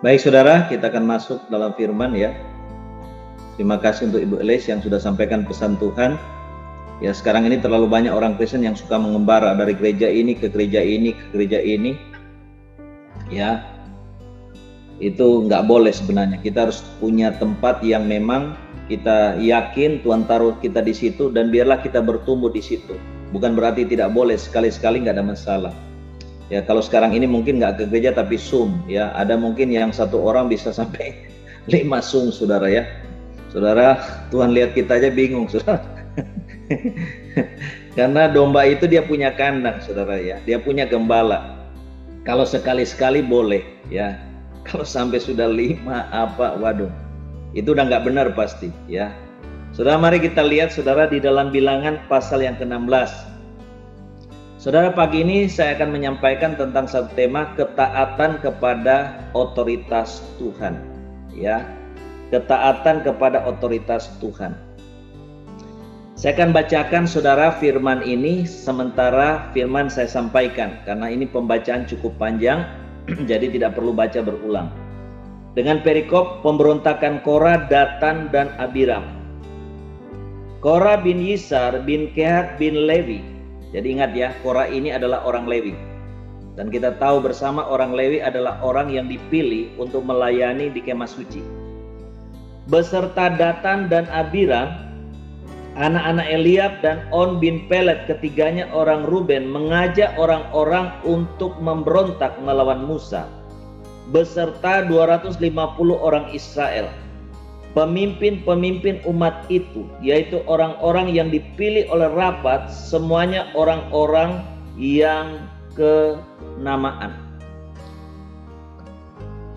Baik saudara, kita akan masuk dalam firman ya. Terima kasih untuk Ibu Elis yang sudah sampaikan pesan Tuhan. Ya, sekarang ini terlalu banyak orang Kristen yang suka mengembara dari gereja ini ke gereja ini ke gereja ini. Ya, itu nggak boleh sebenarnya. Kita harus punya tempat yang memang kita yakin Tuhan taruh kita di situ, dan biarlah kita bertumbuh di situ. Bukan berarti tidak boleh, sekali-sekali nggak ada masalah. Ya, kalau sekarang ini mungkin nggak ke gereja tapi Zoom ya. Ada mungkin yang satu orang bisa sampai 5 Zoom, saudara ya. Saudara, Tuhan lihat kita aja bingung, saudara. Karena domba itu dia punya kandang, saudara ya. Dia punya gembala. Kalau sekali-sekali boleh ya. Kalau sampai sudah 5 waduh. Itu udah nggak benar pasti ya. Saudara, mari kita lihat saudara di dalam Bilangan pasal yang ke-16. Saudara, pagi ini saya akan menyampaikan tentang satu tema, ketaatan kepada otoritas Tuhan. Ya, ketaatan kepada otoritas Tuhan. Saya akan bacakan saudara firman ini sementara firman saya sampaikan, karena ini pembacaan cukup panjang, jadi tidak perlu baca berulang. Dengan perikop pemberontakan Korah, Datan, dan Abiram. Korah bin Yisar bin Kehat bin Lewi. Jadi ingat ya, Korah ini adalah orang Lewi. Dan kita tahu bersama orang Lewi adalah orang yang dipilih untuk melayani di kemah suci. Beserta Datan dan Abiram, anak-anak Eliab dan On bin Pelet, ketiganya orang Ruben, mengajak orang-orang untuk memberontak melawan Musa. Beserta 250 orang Israel. Pemimpin-pemimpin umat itu, yaitu orang-orang yang dipilih oleh rapat, semuanya orang-orang yang kenamaan.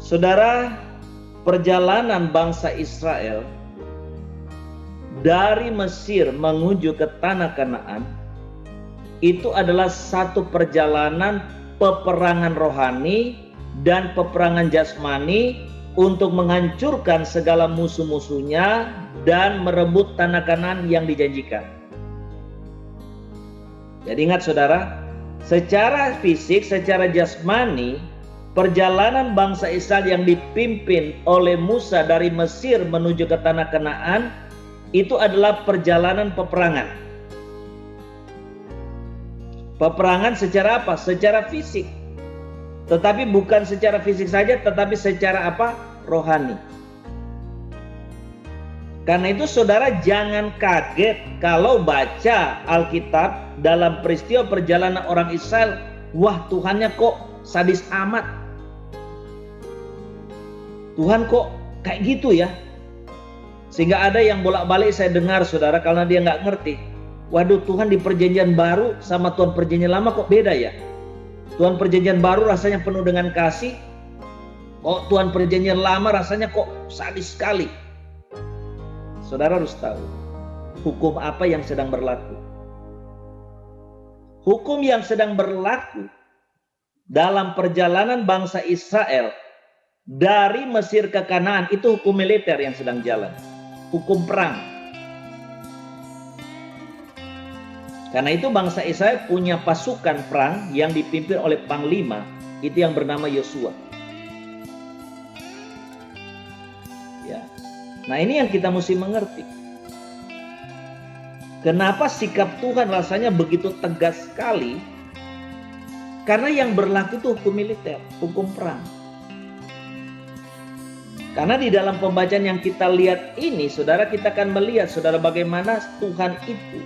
Saudara, perjalanan bangsa Israel dari Mesir menuju ke tanah Kanaan itu adalah satu perjalanan peperangan rohani dan peperangan jasmani untuk menghancurkan segala musuh-musuhnya dan merebut tanah Kanaan yang dijanjikan. Jadi ingat saudara, secara fisik, secara jasmani, perjalanan bangsa Israel yang dipimpin oleh Musa dari Mesir menuju ke tanah Kanaan itu adalah perjalanan peperangan. Peperangan secara apa? Secara fisik. Tetapi bukan secara fisik saja, tetapi secara apa? Rohani. Karena itu saudara jangan kaget kalau baca Alkitab dalam peristiwa perjalanan orang Israel, wah Tuhannya kok sadis amat. Tuhan kok kayak gitu ya. Sehingga ada yang bolak-balik saya dengar saudara, karena dia nggak ngerti. Waduh, Tuhan di perjanjian baru sama Tuhan perjanjian lama kok beda ya. Tuhan perjanjian baru rasanya penuh dengan kasih. Kok Tuhan perjanjian lama rasanya kok sadis sekali. Saudara harus tahu hukum apa yang sedang berlaku. Hukum yang sedang berlaku dalam perjalanan bangsa Israel dari Mesir ke Kanaan itu hukum militer yang sedang jalan. Hukum perang. Karena itu bangsa Israel punya pasukan perang yang dipimpin oleh panglima, itu yang bernama Yosua. Ya. Nah, ini yang kita mesti mengerti. Kenapa sikap Tuhan rasanya begitu tegas sekali? Karena yang berlaku itu hukum militer, hukum perang. Karena di dalam pembacaan yang kita lihat ini, saudara, kita akan melihat saudara bagaimana Tuhan itu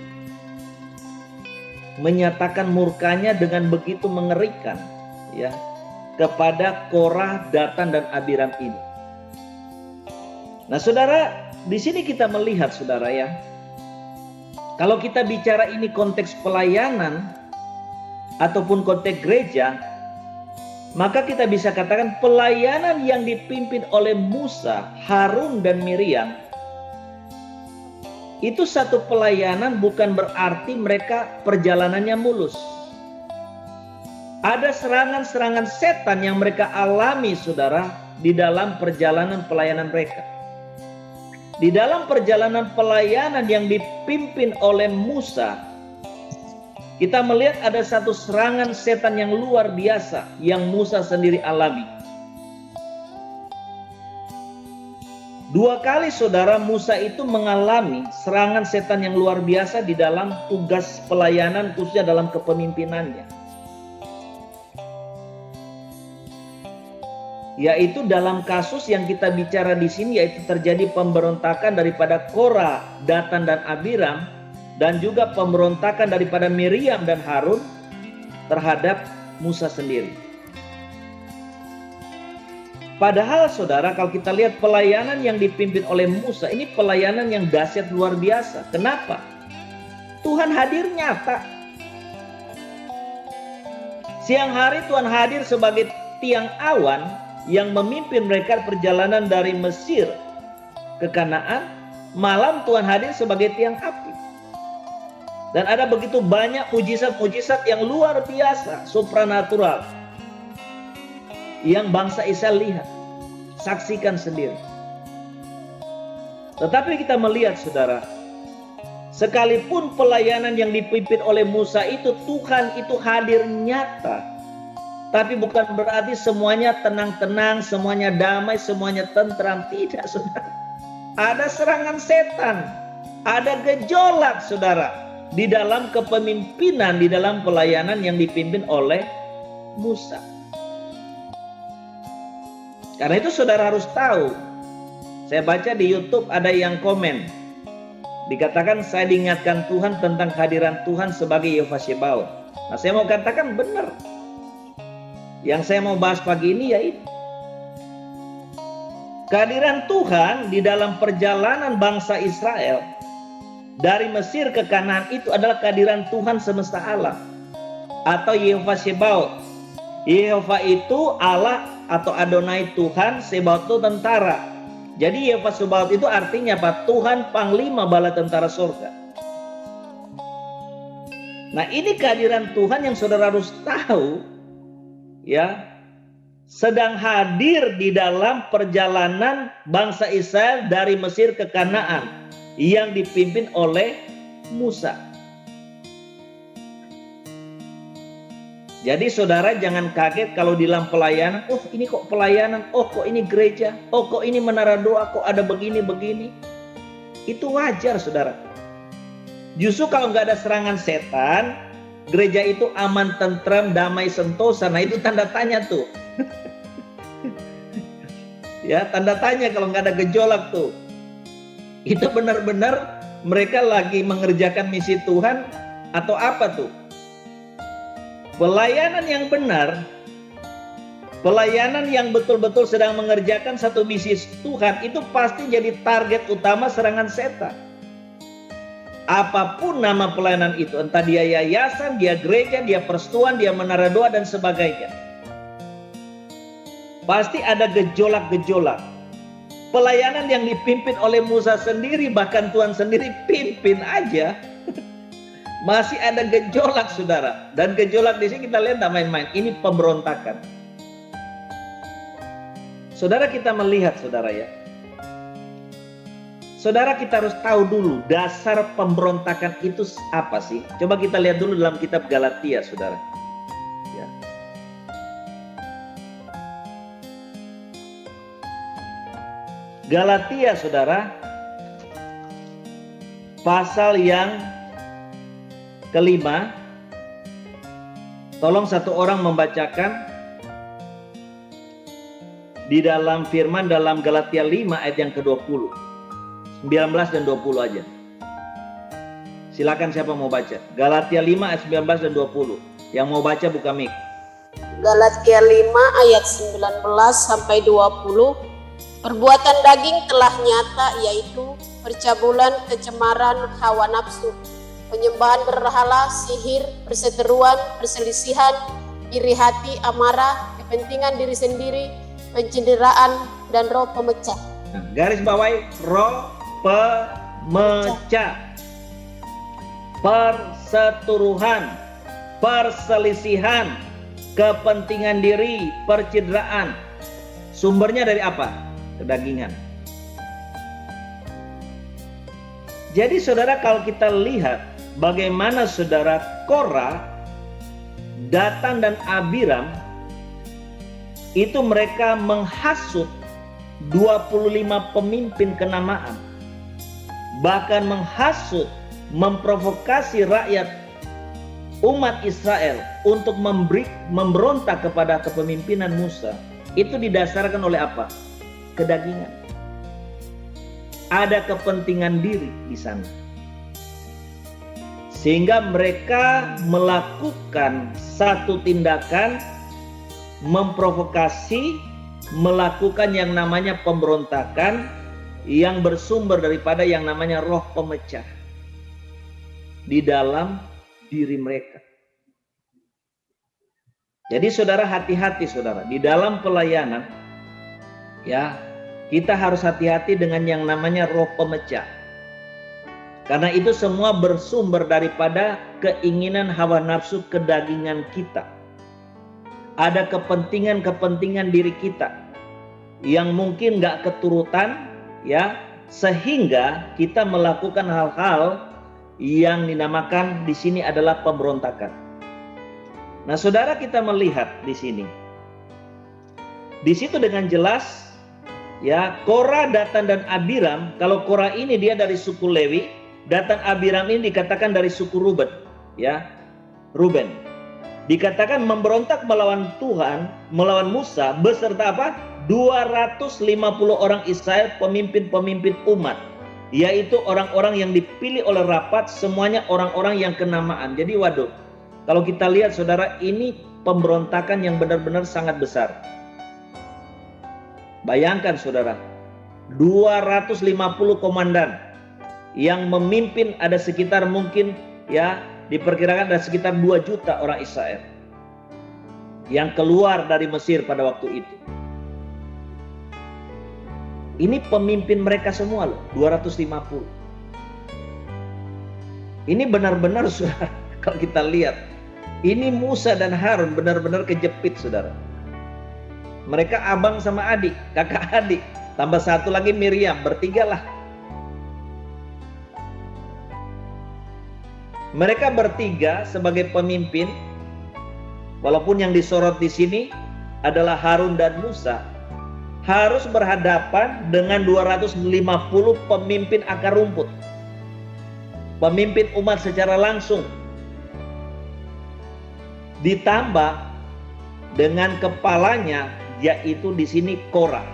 menyatakan murkanya dengan begitu mengerikan ya kepada Korah, Datan, dan Abiram ini. Nah saudara, di sini kita melihat saudara ya, kalau kita bicara ini konteks pelayanan ataupun konteks gereja, maka kita bisa katakan pelayanan yang dipimpin oleh Musa, Harun, dan Miriam itu satu pelayanan bukan berarti mereka perjalanannya mulus. Ada serangan-serangan setan yang mereka alami saudara di dalam perjalanan pelayanan mereka. Di dalam perjalanan pelayanan yang dipimpin oleh Musa, kita melihat ada satu serangan setan yang luar biasa yang Musa sendiri alami. 2 kali saudara Musa itu mengalami serangan setan yang luar biasa di dalam tugas pelayanan, khususnya dalam kepemimpinannya. Yaitu dalam kasus yang kita bicara di sini, yaitu terjadi pemberontakan daripada Korah, Datan dan Abiram, dan juga pemberontakan daripada Miriam dan Harun terhadap Musa sendiri. Padahal saudara, kalau kita lihat pelayanan yang dipimpin oleh Musa, ini pelayanan yang dahsyat luar biasa. Kenapa? Tuhan hadir nyata. Siang hari Tuhan hadir sebagai tiang awan yang memimpin mereka perjalanan dari Mesir ke Kanaan. Malam Tuhan hadir sebagai tiang api. Dan ada begitu banyak mujizat-mujizat yang luar biasa, supranatural, yang bangsa Israel lihat, saksikan sendiri. Tetapi kita melihat saudara, sekalipun pelayanan yang dipimpin oleh Musa itu, Tuhan itu hadir nyata, tapi bukan berarti semuanya tenang-tenang, semuanya damai, semuanya tentram. Tidak saudara. Ada serangan setan, ada gejolak saudara, di dalam kepemimpinan, di dalam pelayanan yang dipimpin oleh Musa. Karena itu saudara harus tahu. Saya baca di YouTube ada yang komen, dikatakan saya diingatkan Tuhan tentang kehadiran Tuhan sebagai Yehova Tsebaot. Nah, saya mau katakan benar. Yang saya mau bahas pagi ini yaitu kehadiran Tuhan di dalam perjalanan bangsa Israel dari Mesir ke Kanaan itu adalah kehadiran Tuhan semesta alam atau Yehova Tsebaot. Yehova itu Allah atau Adonai Tuhan, Tsebaot itu tentara. Jadi Yehova Tsebaot itu artinya apa? Tuhan Panglima Bala Tentara Surga. Nah, ini kehadiran Tuhan yang saudara harus tahu, ya, sedang hadir di dalam perjalanan bangsa Israel dari Mesir ke Kanaan yang dipimpin oleh Musa. Jadi saudara jangan kaget kalau di dalam pelayanan, oh ini kok pelayanan, oh kok ini gereja, oh kok ini menara doa, kok ada begini-begini. Itu wajar saudara. Justru kalau nggak ada serangan setan, gereja itu aman, tentram, damai, sentosa. Nah itu tanda tanya tuh. Ya, tanda tanya kalau nggak ada gejolak tuh. Itu benar-benar mereka lagi mengerjakan misi Tuhan atau apa tuh? Pelayanan yang benar, pelayanan yang betul-betul sedang mengerjakan satu misi Tuhan, itu pasti jadi target utama serangan setan. Apapun nama pelayanan itu, entah dia yayasan, dia gereja, dia persekutuan, dia menara doa dan sebagainya, pasti ada gejolak-gejolak. Pelayanan yang dipimpin oleh Musa sendiri, bahkan Tuhan sendiri pimpin aja, masih ada gejolak saudara. Dan gejolak di sini kita lihat tak main-main. Ini pemberontakan. Saudara kita melihat saudara ya. Saudara kita harus tahu dulu dasar pemberontakan itu apa sih. Coba kita lihat dulu dalam kitab Galatia saudara. Ya. Galatia saudara. Pasal yang kelima, tolong satu orang membacakan di dalam firman dalam Galatia 5 ayat yang ke-20. 19 dan 20 aja. Silakan siapa mau baca. Galatia 5 ayat 19 dan 20. Yang mau baca buka mic. Galatia 5 ayat 19 sampai 20. Perbuatan daging telah nyata, yaitu percabulan, kecemaran, hawa nafsu, penyembahan berhala, sihir, perseteruan, perselisihan, iri hati, amarah, kepentingan diri sendiri, pencenderaan, dan roh pemecah. Nah, garis bawahi roh pemecah, perseteruan, perselisihan, kepentingan diri, percideraan. Sumbernya dari apa? Kedagingan. Jadi saudara kalau kita lihat bagaimana saudara Korah, Datan dan Abiram itu mereka menghasut 25 pemimpin kenamaan, bahkan menghasut, memprovokasi rakyat umat Israel untuk memberontak kepada kepemimpinan Musa, itu didasarkan oleh apa? Kedagingan. Ada kepentingan diri di sana. Sehingga mereka melakukan satu tindakan memprovokasi, melakukan yang namanya pemberontakan yang bersumber daripada yang namanya roh pemecah di dalam diri mereka. Jadi saudara, hati-hati saudara, di dalam pelayanan ya, kita harus hati-hati dengan yang namanya roh pemecah. Karena itu semua bersumber daripada keinginan hawa nafsu kedagingan kita. Ada kepentingan-kepentingan diri kita yang mungkin gak keturutan ya, sehingga kita melakukan hal-hal yang dinamakan di sini adalah pemberontakan. Nah, saudara, kita melihat di sini. Di situ dengan jelas ya, Korah, Datan dan Abiram. Kalau Korah ini dia dari suku Lewi, Datan Abiram ini dikatakan dari suku Ruben, ya, Ruben. Dikatakan memberontak melawan Tuhan, melawan Musa beserta apa? 250 orang Israel, pemimpin-pemimpin umat, yaitu orang-orang yang dipilih oleh rapat, semuanya orang-orang yang kenamaan. Jadi waduh, kalau kita lihat saudara, ini pemberontakan yang benar-benar sangat besar. Bayangkan saudara, 250 komandan yang memimpin, ada sekitar mungkin ya, diperkirakan ada sekitar 2 juta orang Israel yang keluar dari Mesir pada waktu itu. Ini pemimpin mereka semua loh, 250. Ini benar-benar saudara, kalau kita lihat, ini Musa dan Harun benar-benar kejepit saudara. Mereka abang sama adik, kakak adik, tambah satu lagi Miriam, bertigalah. Mereka bertiga sebagai pemimpin, walaupun yang disorot di sini adalah Harun dan Musa, harus berhadapan dengan 250 pemimpin akar rumput, pemimpin umat secara langsung, ditambah dengan kepalanya, yaitu di sini Korah,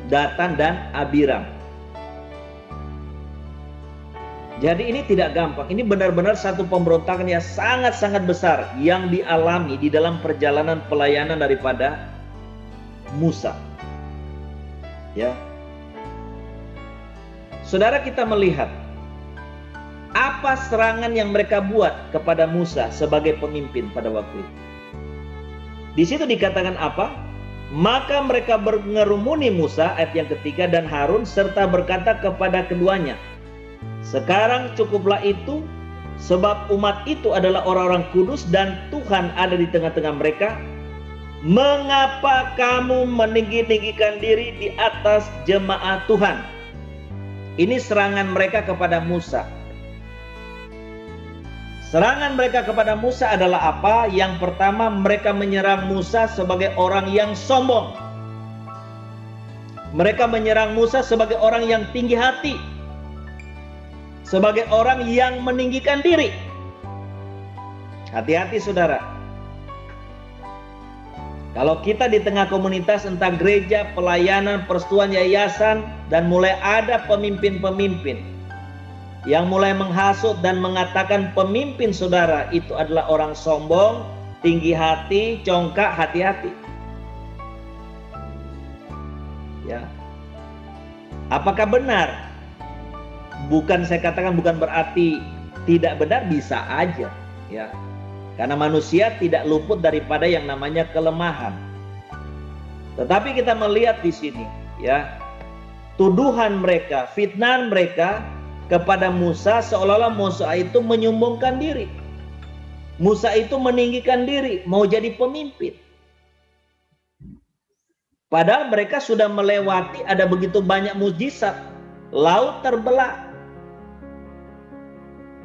Datan dan Abiram. Jadi ini tidak gampang. Ini benar-benar satu pemberontakan yang sangat-sangat besar yang dialami di dalam perjalanan pelayanan daripada Musa. Ya. Saudara, kita melihat apa serangan yang mereka buat kepada Musa sebagai pemimpin pada waktu itu. Di situ dikatakan apa? Maka mereka mengerumuni Musa, ayat yang ketiga, dan Harun, serta berkata kepada keduanya, sekarang cukuplah itu, sebab umat itu adalah orang-orang kudus dan Tuhan ada di tengah-tengah mereka. Mengapa kamu meninggi-tinggikan diri di atas jemaat Tuhan? Ini serangan mereka kepada Musa. Serangan mereka kepada Musa adalah apa? Yang pertama, mereka menyerang Musa sebagai orang yang sombong. Mereka menyerang Musa sebagai orang yang tinggi hati, sebagai orang yang meninggikan diri. Hati-hati saudara. Kalau kita di tengah komunitas, entah gereja, pelayanan, persekutuan, yayasan, dan mulai ada pemimpin-pemimpin yang mulai menghasut dan mengatakan pemimpin saudara itu adalah orang sombong, tinggi hati, congkak, hati-hati. Ya. Apakah benar? Bukan, saya katakan bukan berarti tidak benar, bisa aja ya. Karena manusia tidak luput daripada yang namanya kelemahan. Tetapi kita melihat di sini ya, tuduhan mereka, fitnah mereka kepada Musa seolah-olah Musa itu menyombongkan diri. Musa itu meninggikan diri, mau jadi pemimpin. Padahal mereka sudah melewati, ada begitu banyak mujizat, laut terbelah.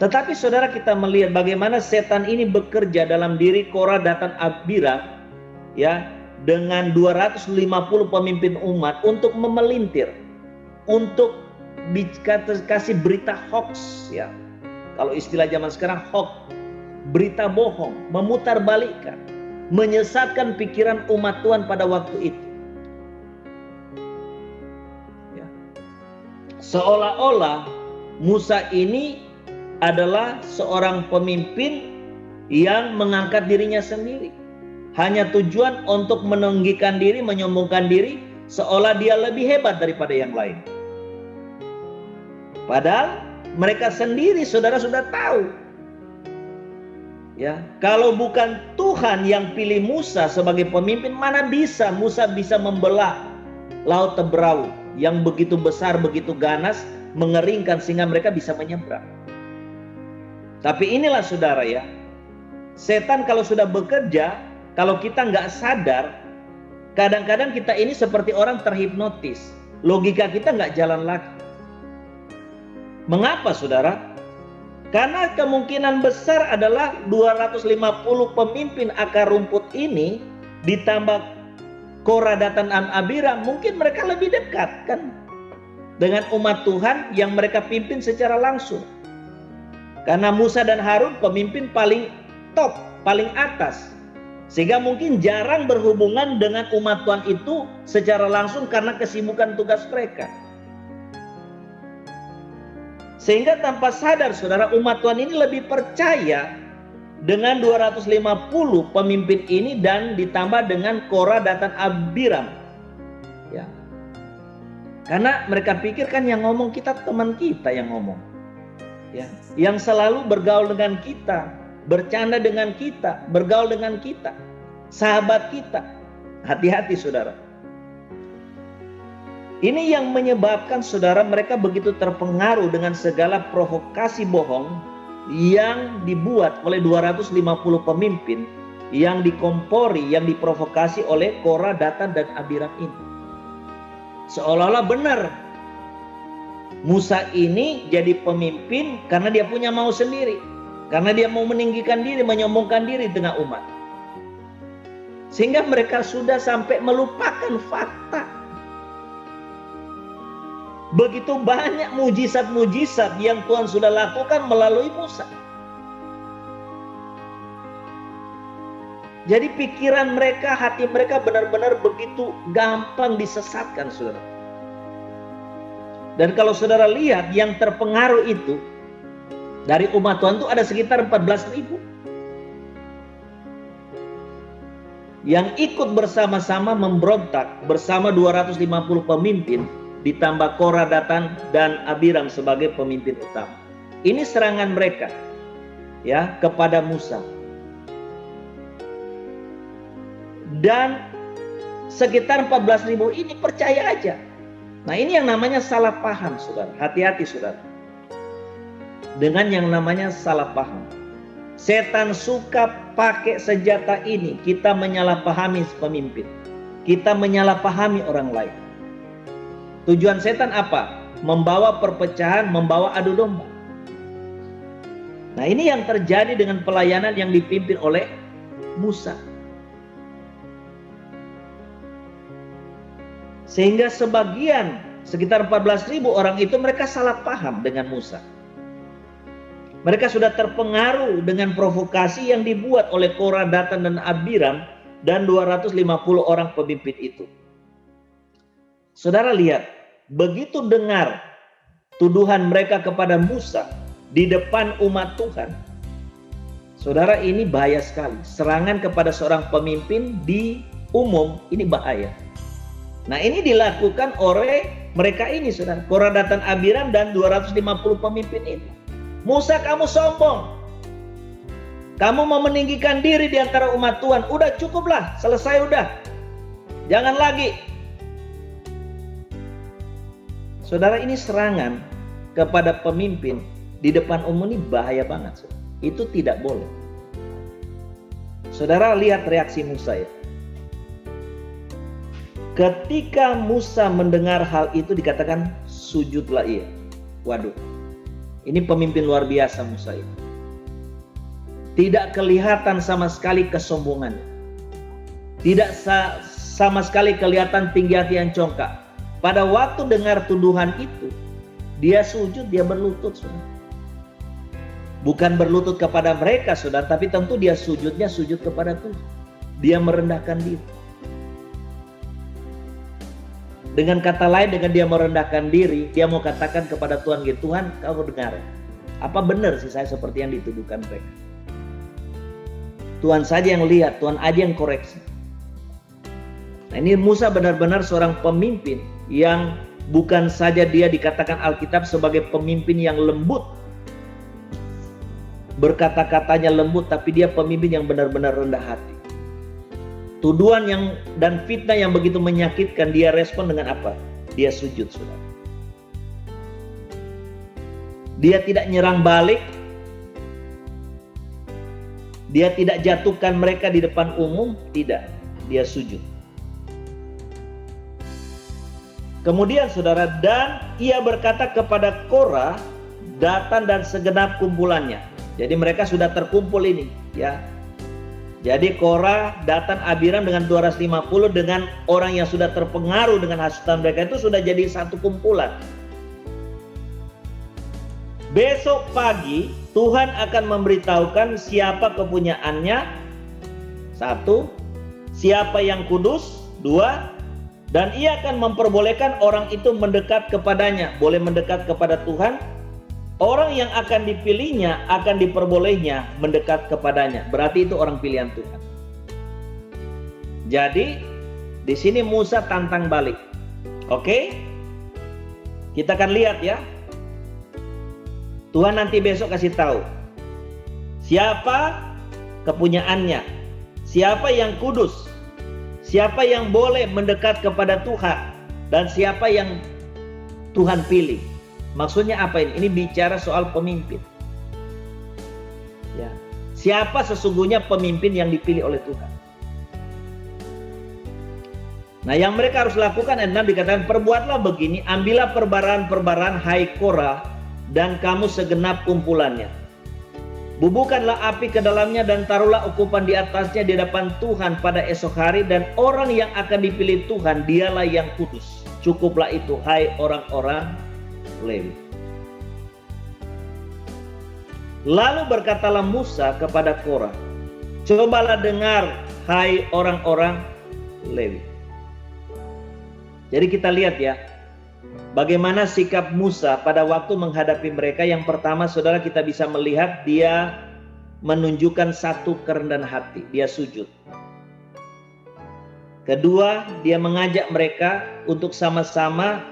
Tetapi saudara, kita melihat bagaimana setan ini bekerja dalam diri Korah, Datan, Abiram ya, dengan 250 pemimpin umat untuk memelintir, untuk kasih berita hoax ya. Kalau istilah zaman sekarang hoax, berita bohong, memutarbalikkan, menyesatkan pikiran umat Tuhan pada waktu itu. Ya. Seolah-olah Musa ini adalah seorang pemimpin yang mengangkat dirinya sendiri. Hanya tujuan untuk meninggikan diri, menyombongkan diri, seolah dia lebih hebat daripada yang lain. Padahal mereka sendiri, saudara sudah tahu. Ya, kalau bukan Tuhan yang pilih Musa sebagai pemimpin, mana bisa Musa bisa membelah laut Teberau yang begitu besar, begitu ganas, mengeringkan sehingga mereka bisa menyeberang. Tapi inilah saudara ya, setan kalau sudah bekerja, kalau kita nggak sadar, kadang-kadang kita ini seperti orang terhipnotis. Logika kita nggak jalan lagi. Mengapa saudara? Karena kemungkinan besar adalah 250 pemimpin akar rumput ini ditambah Korah, Datan, dan Abiram, mungkin mereka lebih dekat kan dengan umat Tuhan yang mereka pimpin secara langsung. Karena Musa dan Harun pemimpin paling top, paling atas. Sehingga mungkin jarang berhubungan dengan umat Tuhan itu secara langsung karena kesibukan tugas mereka. Sehingga tanpa sadar saudara, umat Tuhan ini lebih percaya dengan 250 pemimpin ini dan ditambah dengan Korah, Datan, Abiram. Ya. Karena mereka pikir kan yang ngomong kita teman kita yang ngomong. Ya, yang selalu bergaul dengan kita, bercanda dengan kita, bergaul dengan kita, sahabat kita. Hati-hati saudara. Ini yang menyebabkan saudara mereka begitu terpengaruh dengan segala provokasi bohong yang dibuat oleh 250 pemimpin yang dikompori, yang diprovokasi oleh Korah, Datan, dan Abiram ini. Seolah-olah benar Musa ini jadi pemimpin karena dia punya mau sendiri. Karena dia mau meninggikan diri, menyombongkan diri di tengah umat. Sehingga mereka sudah sampai melupakan fakta. Begitu banyak mujizat-mujizat yang Tuhan sudah lakukan melalui Musa. Jadi pikiran mereka, hati mereka benar-benar begitu gampang disesatkan saudara. Dan kalau saudara lihat yang terpengaruh itu dari umat Tuhan itu ada sekitar 14.000 yang ikut bersama-sama memberontak bersama 250 pemimpin ditambah Korah, Datan, dan Abiram sebagai pemimpin utama. Ini serangan mereka ya kepada Musa. Dan sekitar 14.000 ini percaya aja. Nah ini yang namanya salah paham saudara. Hati-hati saudara dengan yang namanya salah paham. Setan suka pakai senjata ini. Kita menyalahpahami pemimpin, kita menyalahpahami orang lain. Tujuan setan apa? Membawa perpecahan, membawa adu domba. Nah ini yang terjadi dengan pelayanan yang dipimpin oleh Musa. Sehingga sebagian, sekitar 14.000 orang itu mereka salah paham dengan Musa. Mereka sudah terpengaruh dengan provokasi yang dibuat oleh Korah, Datan, dan Abiram dan 250 orang pemimpin itu. Saudara lihat, begitu dengar tuduhan mereka kepada Musa di depan umat Tuhan. Saudara ini bahaya sekali. Serangan kepada seorang pemimpin di umum ini bahaya. Nah ini dilakukan oleh mereka ini saudara, Korah, Datan, Abiram dan 250 pemimpin ini. Musa kamu sombong, kamu mau meninggikan diri di antara umat Tuhan, udah cukuplah, selesai udah, jangan lagi. Saudara ini serangan kepada pemimpin di depan umum ini bahaya banget saudara. Itu tidak boleh. Saudara lihat reaksi Musa ya. Ketika Musa mendengar hal itu dikatakan sujudlah ia. Waduh, ini pemimpin luar biasa Musa itu. Tidak kelihatan sama sekali kesombongan. Tidak sama sekali kelihatan tinggi hati yang congkak. Pada waktu dengar tuduhan itu, dia sujud, dia berlutut, saudara. Bukan berlutut kepada mereka, saudara, tapi tentu dia sujudnya sujud kepada Tuhan. Dia merendahkan diri. Dengan kata lain, dengan dia merendahkan diri, dia mau katakan kepada Tuhan, Tuhan, kau dengar, apa benar sih saya seperti yang dituduhkan mereka? Tuhan saja yang lihat, Tuhan aja yang koreksi. Nah, ini Musa benar-benar seorang pemimpin yang bukan saja dia dikatakan Alkitab sebagai pemimpin yang lembut, berkata-katanya lembut, tapi dia pemimpin yang benar-benar rendah hati. Tuduhan dan fitnah yang begitu menyakitkan, dia respon dengan apa? Dia sujud, saudara. Dia tidak nyerang balik. Dia tidak jatuhkan mereka di depan umum, tidak. Dia sujud. Kemudian saudara, dan ia berkata kepada Korah, Datan dan segenap kumpulannya. Jadi mereka sudah terkumpul ini, ya. Jadi Korah, Datan, Abiram dengan 250 dengan orang yang sudah terpengaruh dengan hasutan mereka itu sudah jadi satu kumpulan. Besok pagi Tuhan akan memberitahukan siapa kepunyaannya, 1, siapa yang kudus, 2, dan ia akan memperbolehkan orang itu mendekat kepadanya, boleh mendekat kepada Tuhan. Orang yang akan dipilihnya akan diperbolehnya mendekat kepadanya. Berarti itu orang pilihan Tuhan. Jadi di sini Musa tantang balik. Oke? Kita akan lihat ya. Tuhan nanti besok kasih tahu siapa kepunyaannya, siapa yang kudus, siapa yang boleh mendekat kepada Tuhan, dan siapa yang Tuhan pilih. Maksudnya apa ini? Ini bicara soal pemimpin. Ya. Siapa sesungguhnya pemimpin yang dipilih oleh Tuhan? Nah, yang mereka harus lakukan, ayat 6 dikatakan, perbuatlah begini, ambillah perbaran-perbaran, hai Korah, dan kamu segenap kumpulannya. Bubuhkanlah api ke dalamnya dan taruhlah ukupan di atasnya di hadapan Tuhan pada esok hari, dan orang yang akan dipilih Tuhan, dialah yang kudus. Cukuplah itu, hai orang-orang Lewi. Lalu berkatalah Musa kepada Korah, cobalah dengar, hai orang-orang Lewi. Jadi kita lihat ya, bagaimana sikap Musa pada waktu menghadapi mereka. Yang pertama, saudara, kita bisa melihat dia menunjukkan satu kerendahan hati, dia sujud. Kedua, dia mengajak mereka untuk sama-sama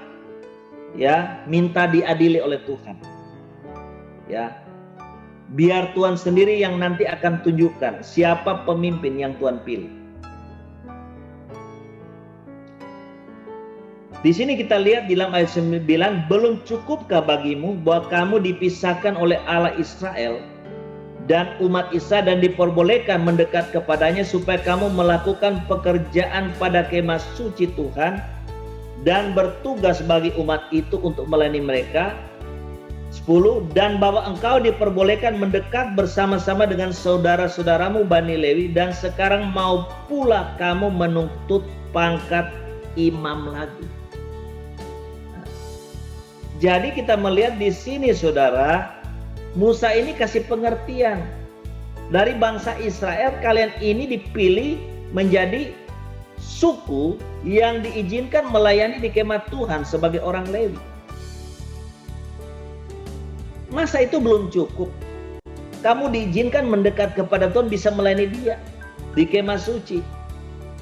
ya minta diadili oleh Tuhan. Ya. Biar Tuhan sendiri yang nanti akan tunjukkan siapa pemimpin yang Tuhan pilih. Di sini kita lihat di dalam ayat 9, belum cukupkah bagimu bahwa kamu dipisahkan oleh Allah Israel dan umat Israel dan diperbolehkan mendekat kepadanya supaya kamu melakukan pekerjaan pada kemah suci Tuhan dan bertugas bagi umat itu untuk melayani mereka. 10, dan bahwa engkau diperbolehkan mendekat bersama-sama dengan saudara-saudaramu Bani Lewi, dan sekarang mau pula kamu menuntut pangkat imam lagi. Jadi kita melihat di sini, saudara, Musa ini kasih pengertian. Dari bangsa Israel, kalian ini dipilih menjadi suku yang diizinkan melayani di kemah Tuhan sebagai orang Lewi. Masa itu belum cukup? Kamu diizinkan mendekat kepada Tuhan, bisa melayani dia di kemah suci.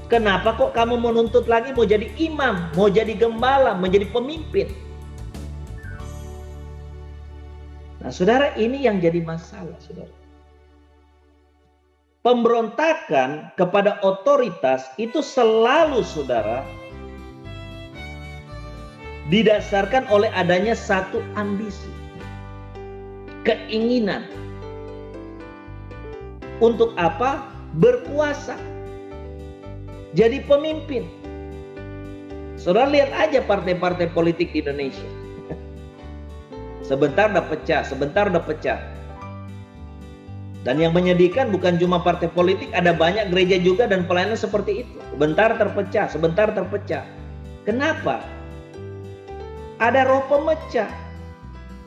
Kenapa kok kamu menuntut lagi mau jadi imam, mau jadi gembala, menjadi pemimpin? Nah, saudara, ini yang jadi masalah, saudara. Pemberontakan kepada otoritas itu selalu, saudara, didasarkan oleh adanya satu ambisi, keinginan. Untuk apa? Berkuasa. Jadi pemimpin. Saudara lihat aja partai-partai politik di Indonesia. Sebentar udah pecah, sebentar udah pecah. Dan yang menyedihkan bukan cuma partai politik, ada banyak gereja juga dan pelayanan seperti itu. Sebentar terpecah. Kenapa? Ada roh pemecah,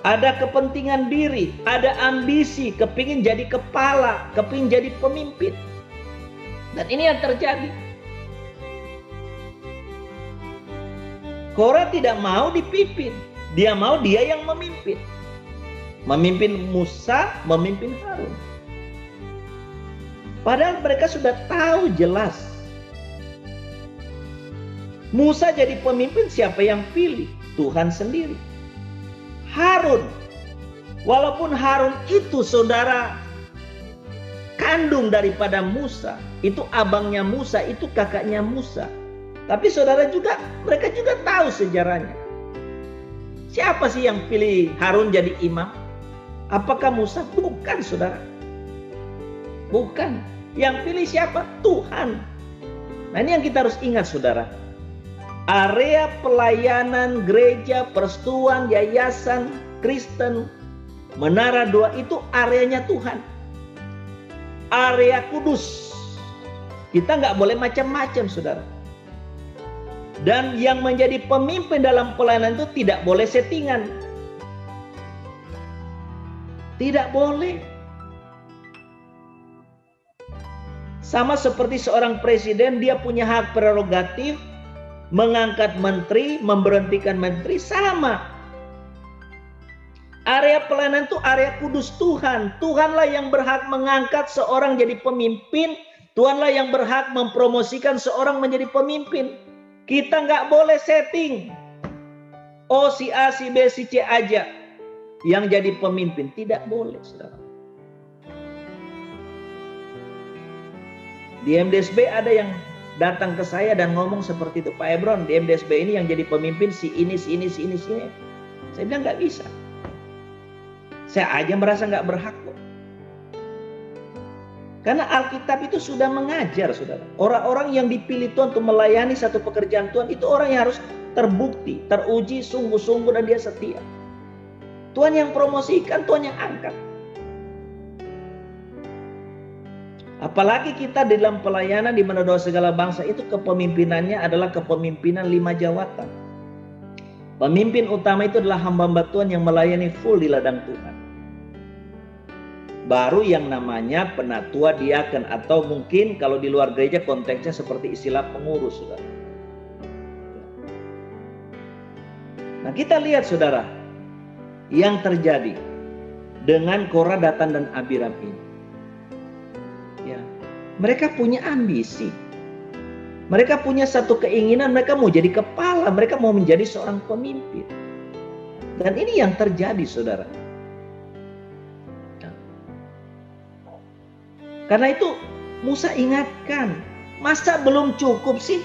ada kepentingan diri, ada ambisi, kepingin jadi kepala, kepingin jadi pemimpin. Dan ini yang terjadi. Korah tidak mau dipimpin, dia mau dia yang memimpin. Memimpin Musa, memimpin Harun. Padahal mereka sudah tahu jelas. Musa jadi pemimpin, siapa yang pilih? Tuhan sendiri. Harun, walaupun Harun itu saudara kandung daripada Musa, itu abangnya Musa, itu kakaknya Musa. Tapi saudara juga, mereka juga tahu sejarahnya. Siapa sih yang pilih Harun jadi imam? Apakah Musa? Bukan, saudara. Bukan. Yang pilih siapa? Tuhan. Nah, ini yang kita harus ingat, saudara. Area pelayanan gereja, persekutuan, yayasan Kristen, Menara Doa itu areanya Tuhan. Area kudus. Kita nggak boleh macam-macam, saudara. Dan yang menjadi pemimpin dalam pelayanan itu tidak boleh settingan. Tidak boleh. Sama seperti seorang presiden, dia punya hak prerogatif mengangkat menteri, memberhentikan menteri, sama. Area pelayanan itu area kudus Tuhan. Tuhanlah yang berhak mengangkat seorang jadi pemimpin. Tuhanlah yang berhak mempromosikan seorang menjadi pemimpin. Kita nggak boleh setting. Oh, si A, si B, si C aja yang jadi pemimpin. Tidak boleh, saudara. Di MDSB ada yang datang ke saya dan ngomong seperti itu. Pak Ebron, di MDSB ini yang jadi pemimpin si ini. Saya bilang nggak bisa. Saya aja merasa nggak berhak kok. Karena Alkitab itu sudah mengajar, saudara. Orang-orang yang dipilih Tuhan untuk melayani satu pekerjaan Tuhan, itu orang yang harus terbukti, teruji sungguh-sungguh dan dia setia. Tuhan yang promosikan, Tuhan yang angkat. Apalagi kita di dalam pelayanan di Menara Doa Segala Bangsa itu kepemimpinannya adalah kepemimpinan 5 jawatan. Pemimpin utama itu adalah hamba-hamba Tuhan yang melayani full di ladang Tuhan. Baru yang namanya penatua, diaken, atau mungkin kalau di luar gereja konteksnya seperti istilah pengurus, saudara. Nah, kita lihat, saudara, yang terjadi dengan Korah, Datan, dan Abiram ini. Ya, mereka punya ambisi. Mereka punya satu keinginan, mereka mau jadi kepala, mereka mau menjadi seorang pemimpin. Dan ini yang terjadi, saudara. Karena itu Musa ingatkan, masa belum cukup sih?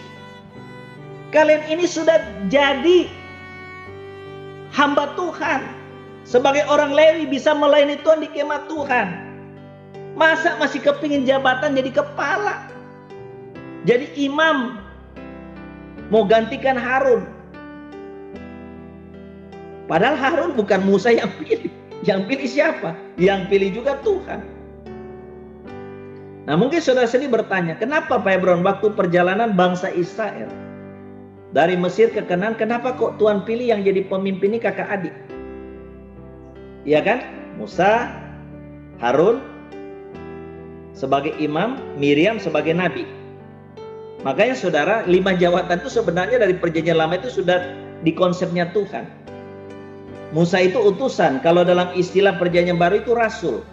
Kalian ini sudah jadi hamba Tuhan. Sebagai orang Lewi bisa melayani Tuhan di kemah Tuhan. Masa masih kepingin jabatan jadi kepala? Jadi imam? Mau gantikan Harun? Padahal Harun bukan Musa yang pilih. Yang pilih siapa? Yang pilih juga Tuhan. Nah, mungkin saudara sendiri bertanya, kenapa Pak Ebron waktu perjalanan bangsa Israel dari Mesir ke Kanaan, kenapa kok Tuhan pilih yang jadi pemimpin ini kakak adik? Iya kan? Musa, Harun sebagai imam, Miriam sebagai nabi. Makanya saudara, 5 jawatan itu sebenarnya dari perjanjian lama itu sudah di konsepnya Tuhan. Musa itu utusan, kalau dalam istilah perjanjian baru itu rasul.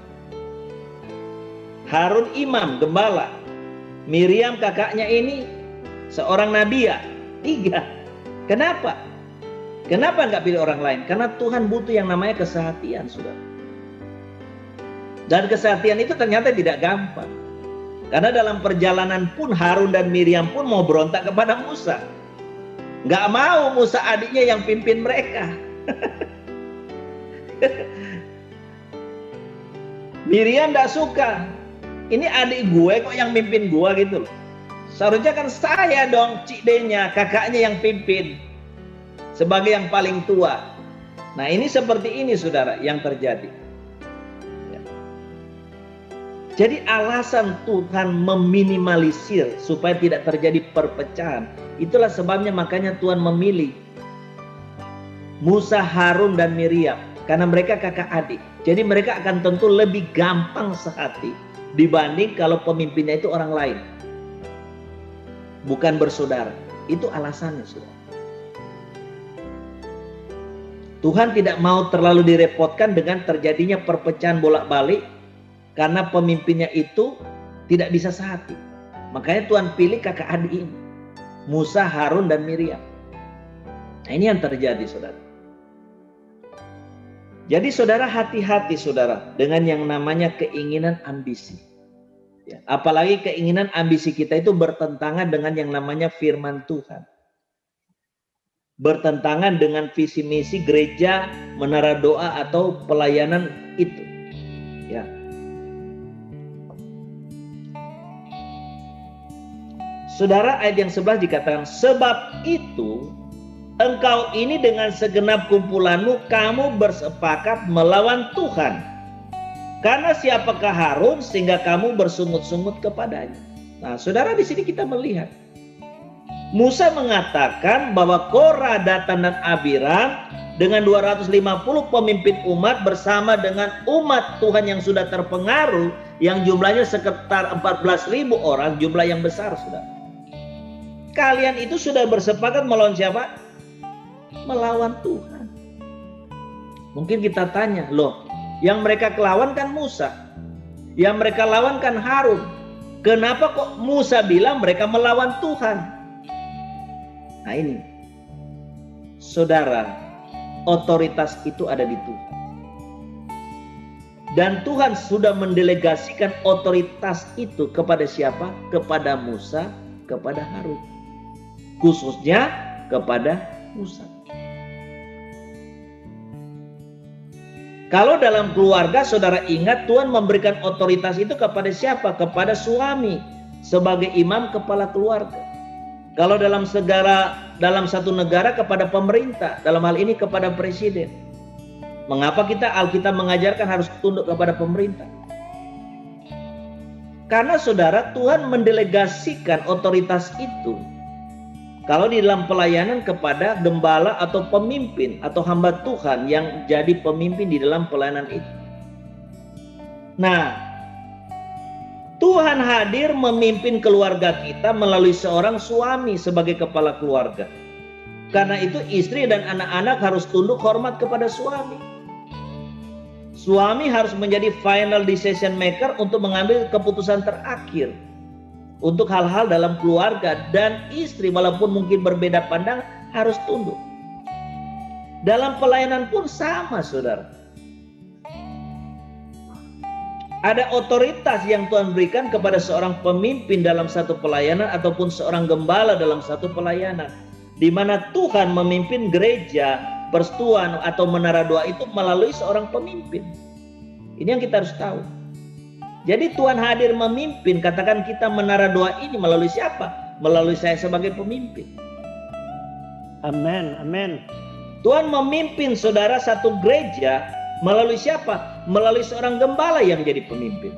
Harun imam, gembala. Miriam kakaknya ini seorang nabiya. 3. Kenapa? Kenapa nggak pilih orang lain? Karena Tuhan butuh yang namanya kesehatian, saudara. Dan kesehatian itu ternyata tidak gampang. Karena dalam perjalanan pun Harun dan Miriam pun mau berontak kepada Musa. Nggak mau Musa adiknya yang pimpin mereka. Miriam nggak suka. Ini adik gue kok yang mimpin gue gitu loh. Seharusnya kan saya dong, cikdenya, kakaknya yang pimpin. Sebagai yang paling tua. Nah, ini seperti ini, saudara, yang terjadi. Ya. Jadi alasan Tuhan meminimalisir supaya tidak terjadi perpecahan. Itulah sebabnya makanya Tuhan memilih Musa, Harun, dan Miriam. Karena mereka kakak adik. Jadi mereka akan tentu lebih gampang sehati dibanding kalau pemimpinnya itu orang lain. Bukan bersaudara. Itu alasannya, saudara. Tuhan tidak mau terlalu direpotkan dengan terjadinya perpecahan bolak-balik karena pemimpinnya itu tidak bisa sehati. Makanya Tuhan pilih kakak adik ini, Musa, Harun, dan Miriam. Nah, ini yang terjadi, saudara. Jadi saudara, hati-hati saudara dengan yang namanya keinginan ambisi. Ya, apalagi keinginan ambisi kita itu bertentangan dengan yang namanya firman Tuhan. Bertentangan dengan visi misi gereja, menara doa atau pelayanan itu. Ya. Saudara, ayat yang 11 dikatakan, sebab itu engkau ini dengan segenap kumpulanmu kamu bersepakat melawan Tuhan. Karena siapakah Harun sehingga kamu bersungut-sungut kepadanya. Nah, saudara, di sini kita melihat Musa mengatakan bahwa Korah, Datan, dan Abiram dengan 250 pemimpin umat bersama dengan umat Tuhan yang sudah terpengaruh, yang jumlahnya sekitar 14.000 orang, jumlah yang besar, saudara. Kalian itu sudah bersepakat melawan siapa? Melawan Tuhan. Mungkin kita tanya, loh, yang mereka kelawan kan Musa, yang mereka lawan kan Harun. Kenapa kok Musa bilang mereka melawan Tuhan? Nah ini, saudara, otoritas itu ada di Tuhan. Dan Tuhan sudah mendelegasikan otoritas itu kepada siapa? Kepada Musa, kepada Harun. Khususnya kepada Musa. Kalau dalam keluarga, saudara ingat Tuhan memberikan otoritas itu kepada siapa? Kepada suami sebagai imam kepala keluarga. Kalau dalam satu negara kepada pemerintah, dalam hal ini kepada presiden. Mengapa Alkitab mengajarkan harus tunduk kepada pemerintah? Karena saudara, Tuhan mendelegasikan otoritas itu kalau di dalam pelayanan kepada gembala atau pemimpin atau hamba Tuhan yang jadi pemimpin di dalam pelayanan itu. Nah, Tuhan hadir memimpin keluarga kita melalui seorang suami sebagai kepala keluarga. Karena itu istri dan anak-anak harus tunduk hormat kepada suami. Suami harus menjadi final decision maker untuk mengambil keputusan terakhir untuk hal-hal dalam keluarga, dan istri walaupun mungkin berbeda pandang harus tunduk. Dalam pelayanan pun sama, saudara. Ada otoritas yang Tuhan berikan kepada seorang pemimpin dalam satu pelayanan ataupun seorang gembala dalam satu pelayanan, di mana Tuhan memimpin gereja, persekutuan atau menara doa itu melalui seorang pemimpin. Ini yang kita harus tahu. Jadi Tuhan hadir memimpin, katakan kita menara doa ini melalui siapa? Melalui saya sebagai pemimpin. Amin, amin. Tuhan memimpin saudara satu gereja melalui siapa? Melalui seorang gembala yang jadi pemimpin.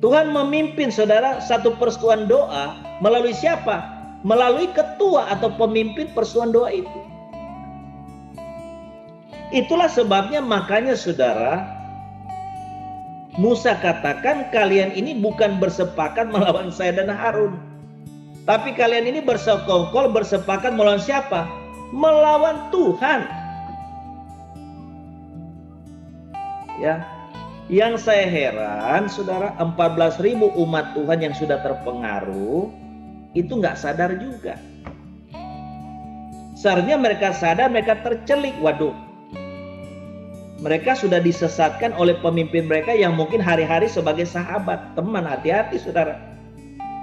Tuhan memimpin saudara satu persekutuan doa melalui siapa? Melalui ketua atau pemimpin persekutuan doa itu. Itulah sebabnya makanya saudara, Musa katakan kalian ini bukan bersepakat melawan saya dan Harun. Tapi kalian ini bersekongkol bersepakat melawan siapa? Melawan Tuhan. Ya, yang saya heran saudara, 14.000 umat Tuhan yang sudah terpengaruh itu nggak sadar juga. Seharusnya mereka sadar, mereka tercelik. Waduh, mereka sudah disesatkan oleh pemimpin mereka yang mungkin hari-hari sebagai sahabat, teman. Hati-hati saudara.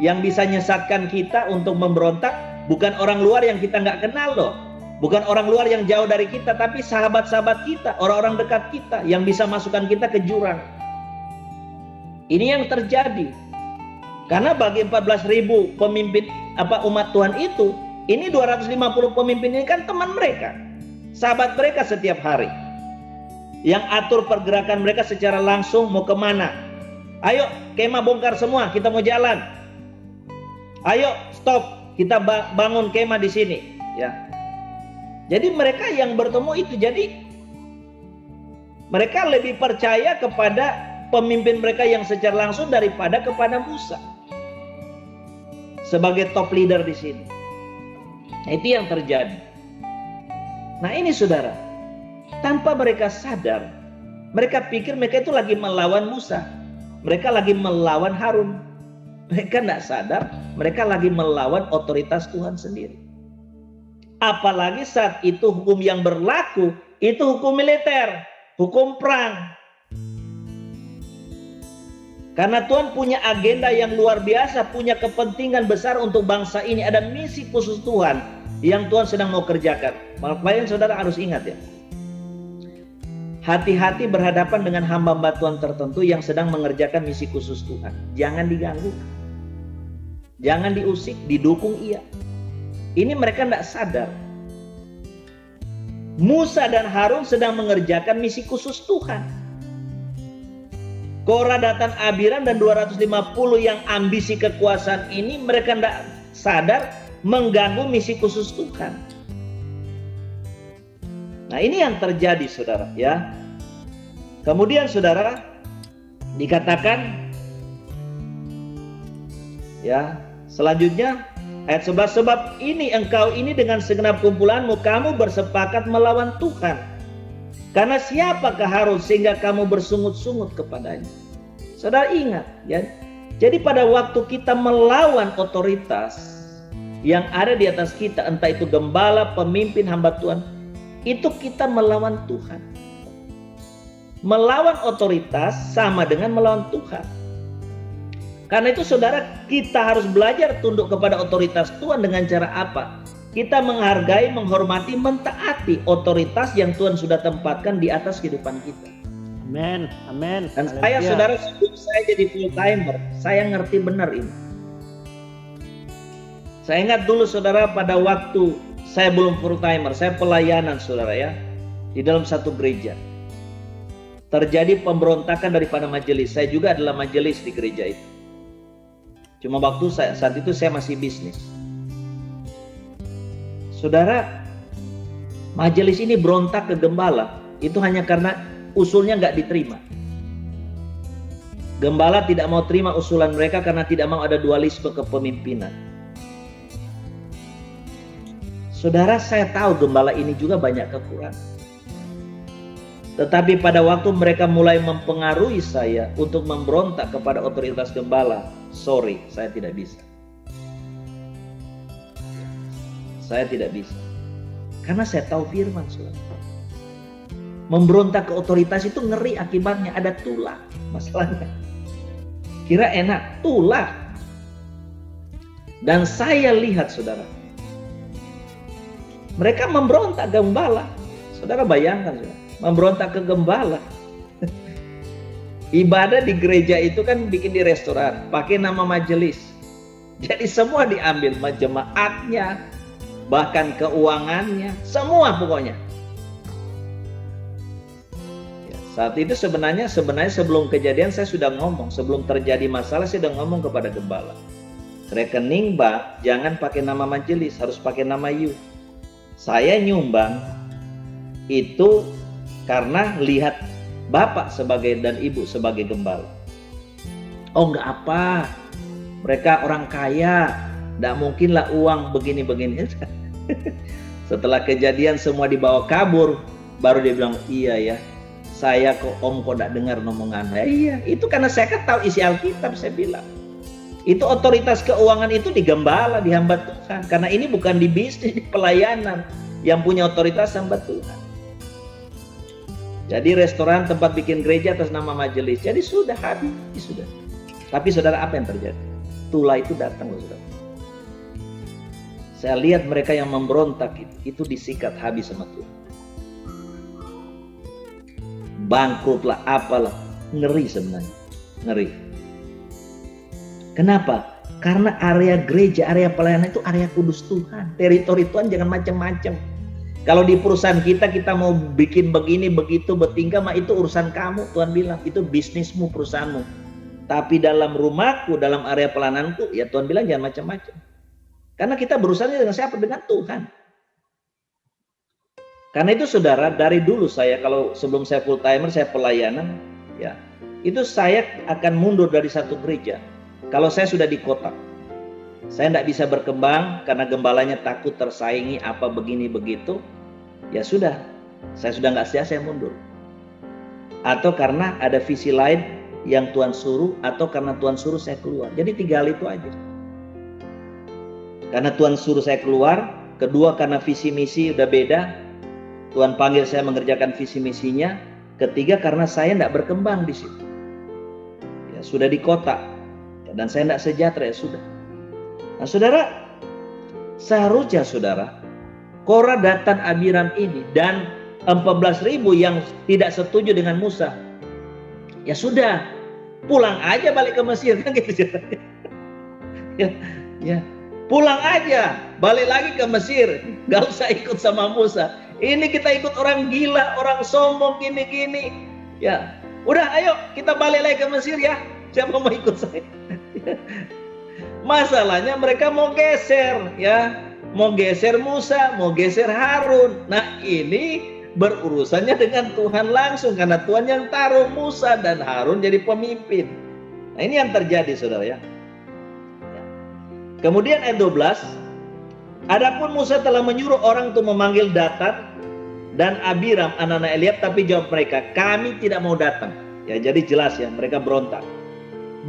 Yang bisa nyesatkan kita untuk memberontak bukan orang luar yang kita nggak kenal loh. Bukan orang luar yang jauh dari kita, tapi sahabat-sahabat kita, orang-orang dekat kita yang bisa masukkan kita ke jurang. Ini yang terjadi. Karena bagi 14.000 pemimpin umat Tuhan itu, ini 250 pemimpin ini kan teman mereka, sahabat mereka setiap hari. yang atur pergerakan mereka secara langsung mau kemana. Ayo kemah bongkar semua, kita mau jalan. Ayo stop, kita bangun kemah di sini. Ya. Jadi mereka yang bertemu itu, jadi mereka lebih percaya kepada pemimpin mereka yang secara langsung daripada kepada Musa sebagai top leader di sini. Nah, itu yang terjadi. Nah ini saudara, tanpa mereka sadar, mereka pikir mereka itu lagi melawan Musa, mereka lagi melawan Harun. Mereka tidak sadar, mereka lagi melawan otoritas Tuhan sendiri. Apalagi saat itu hukum yang berlaku itu hukum militer, hukum perang. Karena Tuhan punya agenda yang luar biasa, punya kepentingan besar untuk bangsa ini. Ada misi khusus Tuhan yang Tuhan sedang mau kerjakan. Makanya saudara harus ingat ya, hati-hati berhadapan dengan hamba-hamba Tuhan tertentu yang sedang mengerjakan misi khusus Tuhan. Jangan diganggu, jangan diusik, didukung iya. Ini mereka tidak sadar. Musa dan Harun sedang mengerjakan misi khusus Tuhan. Korah, Datan, Abiram dan 250 yang ambisi kekuasaan ini, mereka tidak sadar mengganggu misi khusus Tuhan. Nah ini yang terjadi saudara ya. Kemudian saudara dikatakan ya, selanjutnya ayat 11, sebab ini engkau ini dengan segenap kumpulanmu kamu bersepakat melawan Tuhan. Karena siapakah Harun sehingga kamu bersungut-sungut kepadanya? Saudara ingat ya. Jadi pada waktu kita melawan otoritas yang ada di atas kita, entah itu gembala, pemimpin, hamba Tuhan, itu kita melawan Tuhan. Melawan otoritas sama dengan melawan Tuhan. Karena itu saudara, kita harus belajar tunduk kepada otoritas Tuhan dengan cara apa? Kita menghargai, menghormati, mentaati otoritas yang Tuhan sudah tempatkan di atas kehidupan kita. Amin, amin. Dan saya saudara, sebelum saya jadi full timer, saya ngerti benar ini. Saya ingat dulu saudara, pada waktu saya belum full timer, saya pelayanan saudara ya, di dalam satu gereja. Terjadi pemberontakan daripada majelis. Saya juga adalah majelis di gereja itu. Cuma waktu saat itu saya masih bisnis. Saudara, majelis ini berontak ke gembala. Itu hanya karena usulnya nggak diterima. Gembala tidak mau terima usulan mereka karena tidak mau ada dualisme kepemimpinan. Saudara, saya tahu gembala ini juga banyak kekurangan. Tetapi pada waktu mereka mulai mempengaruhi saya untuk memberontak kepada otoritas gembala, sorry, saya tidak bisa. Saya tidak bisa. Karena saya tahu firman, saudara. Memberontak ke otoritas itu ngeri akibatnya, ada tulah masalahnya. Kira enak, tulah. Dan saya lihat saudara, mereka memberontak gembala. Saudara bayangkan saudara, memberontak ke gembala. Ibadah di gereja itu kan bikin di restoran, pakai nama majelis. Jadi semua diambil, jemaatnya, bahkan keuangannya, semua pokoknya. Ya, saat itu sebenarnya sebelum kejadian saya sudah ngomong, sebelum terjadi masalah saya sudah ngomong kepada gembala. Rekening Mbak jangan pakai nama majelis, harus pakai nama you. Saya nyumbang itu karena lihat Bapak sebagai dan Ibu sebagai gembala. Oh enggak apa, mereka orang kaya, enggak mungkinlah uang begini-begini. Setelah kejadian semua dibawa kabur, baru dia bilang, iya ya, saya kok om kok enggak dengar omongan saya. Iya, itu karena saya kan tahu isi Alkitab, saya bilang. Itu otoritas keuangan itu di gembala, di hamba Tuhan. Karena ini bukan di bisnis, di pelayanan. Yang punya otoritas hamba Tuhan. Jadi restoran tempat bikin gereja atas nama majelis. Jadi sudah habis, sudah. Tapi saudara, apa yang terjadi? Tulah itu datang loh saudara. Saya lihat mereka yang memberontak itu disikat habis sama Tuhan. Bangkrutlah, apalah. Ngeri sebenarnya. Ngeri. Kenapa? Karena area gereja, area pelayanan itu area kudus Tuhan. Teritori Tuhan jangan macam-macam. Kalau di perusahaan kita mau bikin begini, begitu, bertingkah, mah itu urusan kamu. Tuhan bilang, itu bisnismu, perusahaanmu. Tapi dalam rumahku, dalam area pelananku, ya Tuhan bilang jangan macam-macam. Karena kita berurusan dengan siapa? Dengan Tuhan. Karena itu saudara, dari dulu saya, kalau sebelum saya full timer, saya pelayanan, ya, itu saya akan mundur dari satu gereja. Kalau saya sudah di kota, saya tidak bisa berkembang karena gembalanya takut tersaingi apa begini begitu. Ya sudah, saya sudah nggak setia, saya mundur. Atau karena ada visi lain yang Tuhan suruh, atau karena Tuhan suruh saya keluar. Jadi 3 hal itu aja. Karena Tuhan suruh saya keluar, kedua karena visi misi udah beda, Tuhan panggil saya mengerjakan visi misinya, ketiga karena saya tidak berkembang di situ. Ya sudah di kota, dan saya tidak sejahtera, ya sudah. Nah saudara, seharusnya saudara, Korah, Datan, Abiram ini dan 14.000 yang tidak setuju dengan Musa, ya sudah, pulang aja balik ke Mesir, kan gitu. Ya, pulang aja, balik lagi ke Mesir, gak usah ikut sama Musa. Ini kita ikut orang gila, orang sombong, gini-gini. Ya, udah, ayo kita balik lagi ke Mesir ya. Siapa mau ikut saya? Masalahnya mereka mau geser, ya. Mau geser Musa, mau geser Harun. Nah ini berurusannya dengan Tuhan langsung, karena Tuhan yang taruh Musa dan Harun jadi pemimpin. Nah ini yang terjadi saudara ya. Kemudian ayat 12, adapun Musa telah menyuruh orang untuk memanggil Datan dan Abiram anak-anak Eliab, tapi jawab mereka, kami tidak mau datang. Ya jadi jelas ya, mereka berontak.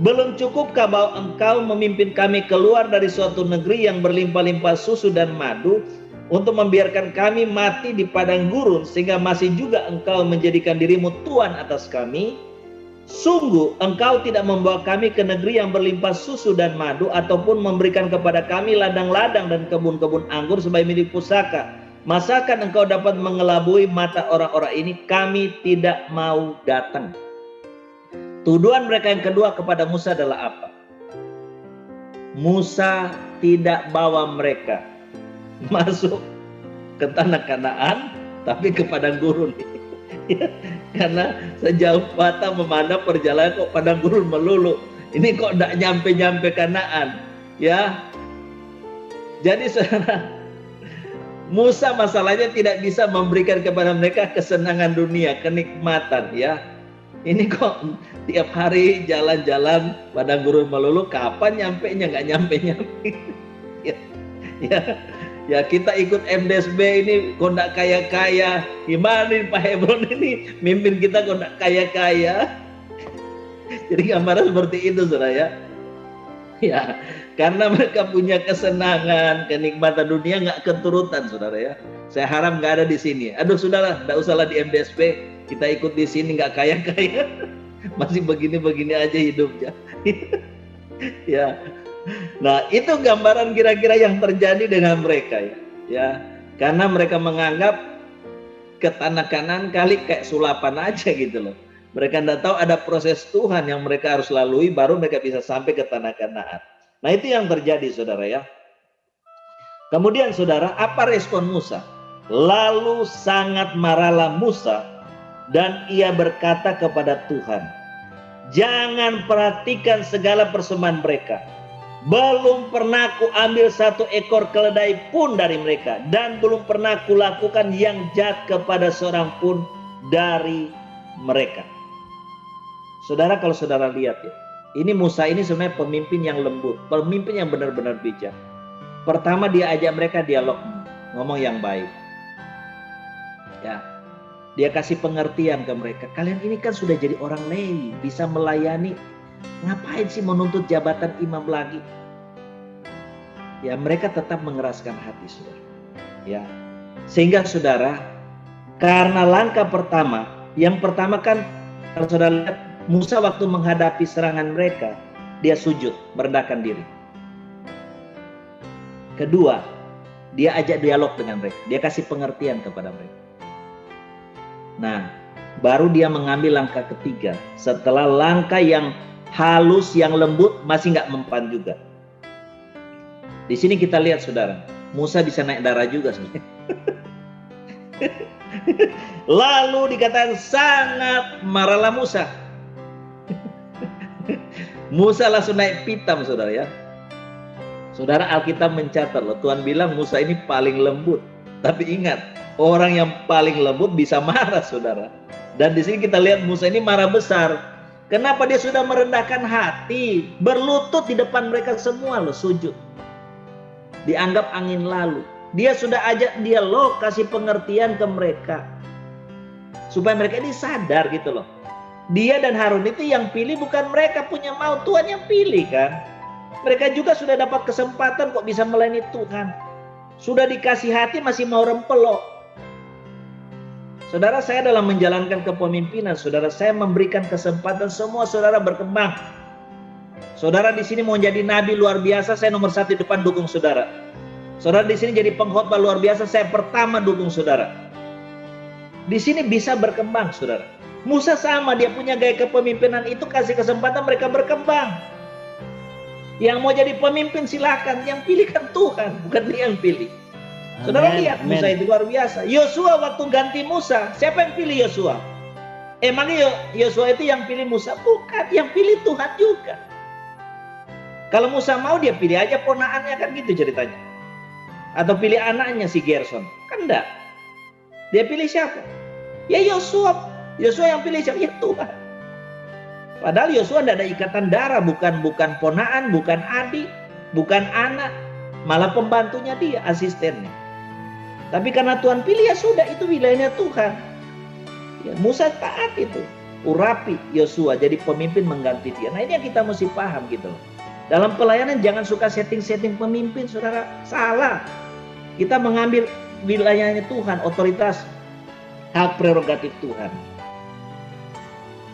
Belum cukupkah bahwa engkau memimpin kami keluar dari suatu negeri yang berlimpah-limpah susu dan madu, untuk membiarkan kami mati di padang gurun, sehingga masih juga engkau menjadikan dirimu Tuhan atas kami? Sungguh engkau tidak membawa kami ke negeri yang berlimpah susu dan madu, ataupun memberikan kepada kami ladang-ladang dan kebun-kebun anggur sebagai milik pusaka. Masakan engkau dapat mengelabui mata orang-orang ini? Kami tidak mau datang. Tuduhan mereka yang kedua kepada Musa adalah apa? Musa tidak bawa mereka masuk ke tanah Kanaan, tapi ke padang gurun. Karena sejauh mata memandang perjalanan kok padang gurun melulu. Ini kok tidak nyampe-nyampe Kanaan. Ya, jadi saudara, Musa masalahnya tidak bisa memberikan kepada mereka kesenangan dunia, kenikmatan, ya. Ini kok tiap hari jalan-jalan padang gurun melulu, kapan nyampenya? Nggak nyampe-nyampe. Ya kita ikut MDSB ini kok nggak kaya-kaya. Gimana nih Pak Hebron ini mimpin kita kok nggak kaya-kaya? Jadi gambaran seperti itu saudara ya. Ya, karena mereka punya kesenangan, kenikmatan dunia nggak keturutan saudara ya. Saya harap nggak ada di sini. Aduh saudara, nggak usahlah di MDSB. Kita ikut di sini nggak kaya-kaya, masih begini-begini aja hidupnya. Ya, nah itu gambaran kira-kira yang terjadi dengan mereka ya. Ya, karena mereka menganggap ke tanah Kanaan kali kayak sulapan aja gitu loh. Mereka tidak tahu ada proses Tuhan yang mereka harus lalui baru mereka bisa sampai ke tanah Kanaan. Nah itu yang terjadi saudara ya. Kemudian saudara, apa respon Musa? Lalu sangat marahlah Musa, dan ia berkata kepada Tuhan, jangan perhatikan segala persembahan mereka. Belum pernah ku ambil satu ekor keledai pun dari mereka, dan belum pernah ku lakukan yang jahat kepada seorang pun dari mereka. Saudara, kalau saudara lihat ya, ini Musa ini sebenarnya pemimpin yang lembut, pemimpin yang benar-benar bijak. Pertama dia ajak mereka dialog, ngomong yang baik. Ya, dia kasih pengertian ke mereka. Kalian ini kan sudah jadi orang Lewi, bisa melayani. Ngapain sih menuntut jabatan imam lagi? Ya, mereka tetap mengeraskan hati, saudara. Ya, sehingga saudara, karena langkah pertama, yang pertama kan, kalau saudara lihat, Musa waktu menghadapi serangan mereka, dia sujud, merendahkan diri. Kedua, dia ajak dialog dengan mereka, dia kasih pengertian kepada mereka. Nah, baru dia mengambil langkah ketiga. Setelah langkah yang halus, yang lembut, masih nggak mempan juga. Di sini kita lihat saudara, Musa bisa naik darah juga sebenarnya. Lalu dikatakan sangat marahlah Musa. Musa langsung naik pitam, saudara ya. Saudara, Alkitab mencatat loh, Tuhan bilang Musa ini paling lembut. Tapi ingat, orang yang paling lembut bisa marah, saudara. Dan di sini kita lihat Musa ini marah besar. Kenapa? Dia sudah merendahkan hati, berlutut di depan mereka semua loh, sujud. Dianggap angin lalu. Dia sudah ajak dialog, kasih pengertian ke mereka. Supaya mereka ini sadar gitu loh. Dia dan Harun itu yang pilih, bukan mereka punya mau, Tuhan yang pilih kan. Mereka juga sudah dapat kesempatan kok bisa melayani Tuhan. Sudah dikasih hati masih mau rempelok. Saudara, saya dalam menjalankan kepemimpinan, saudara, saya memberikan kesempatan semua saudara berkembang. Saudara di sini mau jadi nabi luar biasa, saya nomor 1 di depan dukung saudara. Saudara di sini jadi pengkhotbah luar biasa, saya pertama dukung saudara. Di sini bisa berkembang, saudara. Musa sama, dia punya gaya kepemimpinan itu, kasih kesempatan mereka berkembang. Yang mau jadi pemimpin silahkan, yang pilih kan Tuhan, bukan dia yang pilih. Saudara lihat Musa itu luar biasa. Yosua waktu ganti Musa, siapa yang pilih Yosua? Emangnya Yosua itu yang pilih Musa? Bukan, yang pilih Tuhan juga. Kalau Musa mau dia pilih aja ponakannya, kan gitu ceritanya. Atau pilih anaknya si Gerson, kan enggak. Dia pilih siapa? Ya Yosua. Yosua yang pilih siapa? Ya Tuhan. Padahal Yosua tidak ada ikatan darah, bukan ponaan, bukan adik, bukan anak, malah pembantunya dia, asistennya. Tapi karena Tuhan pilih, ya sudah, itu wilayahnya Tuhan. Ya, Musa taat itu, urapi Yosua jadi pemimpin mengganti dia. Nah ini yang kita mesti paham gitu loh. Dalam pelayanan jangan suka setting-setting pemimpin, saudara, salah. Kita mengambil wilayahnya Tuhan, otoritas, hak prerogatif Tuhan.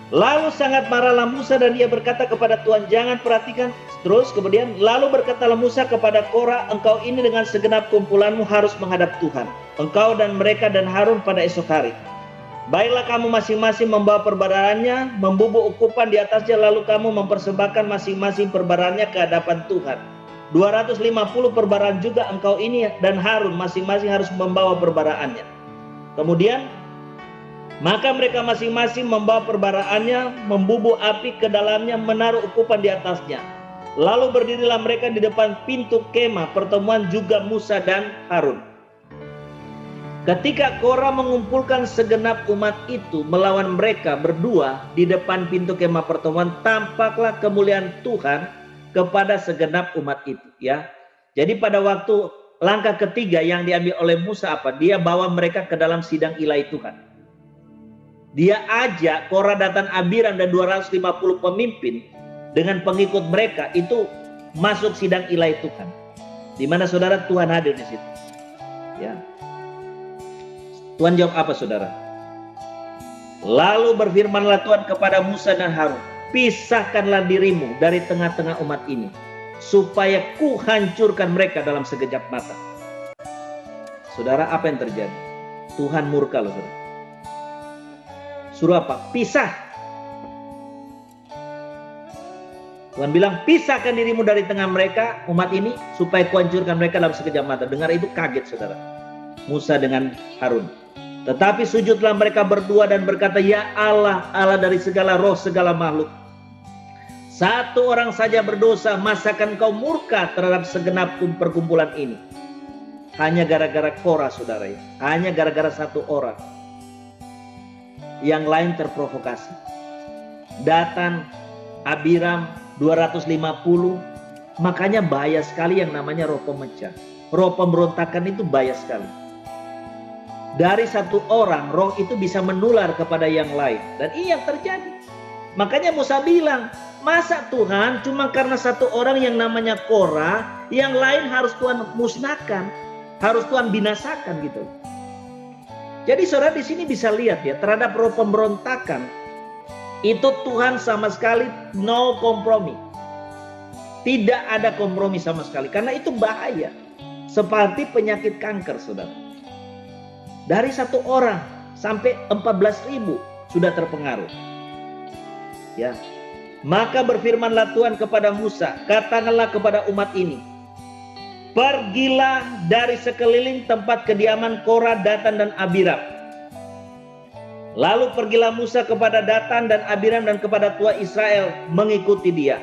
Lalu sangat marahlah Musa dan dia berkata kepada Tuhan, jangan perhatikan. Terus kemudian, lalu berkatalah Musa kepada Korah, engkau ini dengan segenap kumpulanmu harus menghadap Tuhan. Engkau dan mereka dan Harun pada esok hari. Baiklah kamu masing-masing membawa perbaraannya, membubuk ukupan di atasnya, lalu kamu mempersembahkan masing-masing perbaraannya ke hadapan Tuhan. 250 perbaraan juga engkau ini dan Harun masing-masing harus membawa perbaraannya. Kemudian, maka mereka masing-masing membawa perbaraannya, membubuk api ke dalamnya, menaruh ukupan di atasnya. Lalu berdirilah mereka di depan pintu kemah pertemuan juga Musa dan Harun. Ketika Korah mengumpulkan segenap umat itu melawan mereka berdua di depan pintu kemah pertemuan, tampaklah kemuliaan Tuhan kepada segenap umat itu. Ya, jadi pada waktu langkah ketiga yang diambil oleh Musa apa? Dia bawa mereka ke dalam sidang ilahi Tuhan. Dia ajak Korah, Datan, Abiram dan 250 pemimpin dengan pengikut mereka itu masuk sidang ilahi Tuhan. Di mana saudara Tuhan hadir di situ. Ya. Tuhan jawab apa saudara? Lalu berfirmanlah Tuhan kepada Musa dan Harun, pisahkanlah dirimu dari tengah-tengah umat ini, supaya ku hancurkan mereka dalam sekejap mata. Saudara, apa yang terjadi? Tuhan murka loh saudara. Suruh apa? Pisah. Tuhan bilang, pisahkan dirimu dari tengah mereka, umat ini, supaya kuhancurkan mereka dalam sekejap mata. Dengar itu kaget saudara. Musa dengan Harun. Tetapi sujudlah mereka berdua dan berkata, ya Allah, Allah dari segala roh, segala makhluk. Satu orang saja berdosa, masakan kau murka terhadap segenap perkumpulan ini? Hanya gara-gara Korah saudara ya. Hanya gara-gara satu orang. Yang lain terprovokasi. Datan, Abiram, 250. Makanya bahaya sekali yang namanya roh pemecah. Roh pemberontakan itu bahaya sekali. Dari satu orang, roh itu bisa menular kepada yang lain. Dan ini yang terjadi. Makanya Musa bilang, masa Tuhan cuma karena satu orang yang namanya Korah, yang lain harus Tuhan musnahkan, harus Tuhan binasakan gitu. Jadi saudara di sini bisa lihat ya, terhadap roh pemberontakan itu Tuhan sama sekali no kompromi. Tidak ada kompromi sama sekali, karena itu bahaya. Seperti penyakit kanker saudara. Dari satu orang sampai 14.000 sudah terpengaruh. Ya. Maka berfirmanlah Tuhan kepada Musa, katakanlah kepada umat ini, pergilah dari sekeliling tempat kediaman Korah, Datan dan Abiram. Lalu pergilah Musa kepada Datan dan Abiram dan kepada tua Israel mengikuti dia.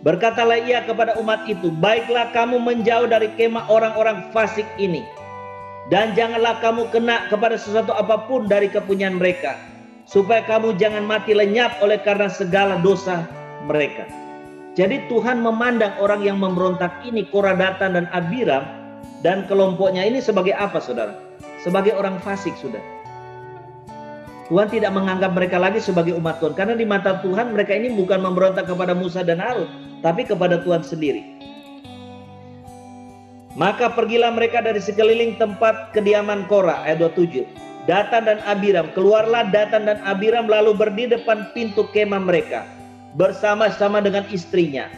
Berkatalah ia kepada umat itu, baiklah kamu menjauh dari kemah orang-orang fasik ini, dan janganlah kamu kena kepada sesuatu apapun dari kepunyaan mereka, supaya kamu jangan mati lenyap oleh karena segala dosa mereka. Jadi Tuhan memandang orang yang memberontak ini, Korah, Datan dan Abiram dan kelompoknya ini sebagai apa, saudara? Sebagai orang fasik, sudah. Tuhan tidak menganggap mereka lagi sebagai umat Tuhan, karena di mata Tuhan mereka ini bukan memberontak kepada Musa dan Harun, tapi kepada Tuhan sendiri. Maka pergilah mereka dari sekeliling tempat kediaman Korah, ayat 27. Datan dan Abiram, keluarlah Datan dan Abiram lalu berdiri depan pintu kemah mereka, bersama-sama dengan istrinya,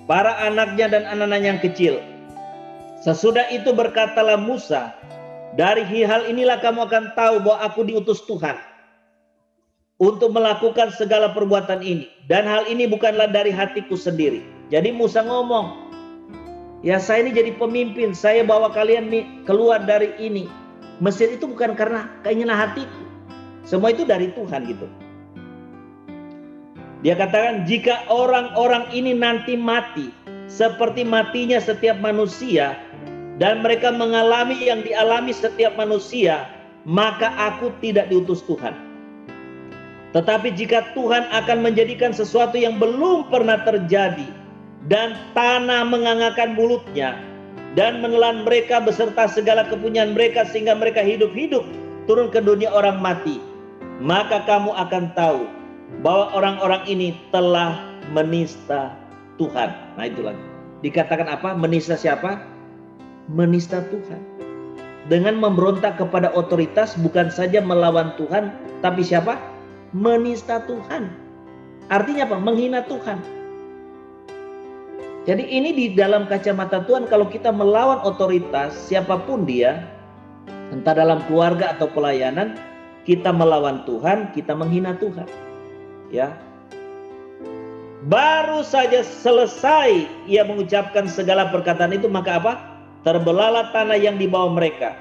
para anaknya dan anak-anak yang kecil. Sesudah itu berkatalah Musa, dari hal inilah kamu akan tahu bahwa aku diutus Tuhan untuk melakukan segala perbuatan ini. Dan hal ini bukanlah dari hatiku sendiri. Jadi Musa ngomong, ya saya ini jadi pemimpin, saya bawa kalian nih keluar dari ini Mesir itu bukan karena keinginan hatiku. Semua itu dari Tuhan gitu. Dia katakan, jika orang-orang ini nanti mati seperti matinya setiap manusia, dan mereka mengalami yang dialami setiap manusia, maka aku tidak diutus Tuhan. Tetapi jika Tuhan akan menjadikan sesuatu yang belum pernah terjadi, dan tanah mengangakkan mulutnya, dan menelan mereka beserta segala kepunyaan mereka, sehingga mereka hidup-hidup turun ke dunia orang mati, maka kamu akan tahu bahwa orang-orang ini telah menista Tuhan. Nah itu lagi. Dikatakan apa? Menista siapa? Menista Tuhan. Dengan memberontak kepada otoritas, bukan saja melawan Tuhan, tapi siapa? Menista Tuhan. Artinya apa? Menghina Tuhan. Jadi ini di dalam kacamata Tuhan, kalau kita melawan otoritas, siapapun dia, entah dalam keluarga atau pelayanan, kita melawan Tuhan, kita menghina Tuhan. Ya, baru saja selesai ia mengucapkan segala perkataan itu, maka apa? Terbelahlah tanah yang di bawah mereka,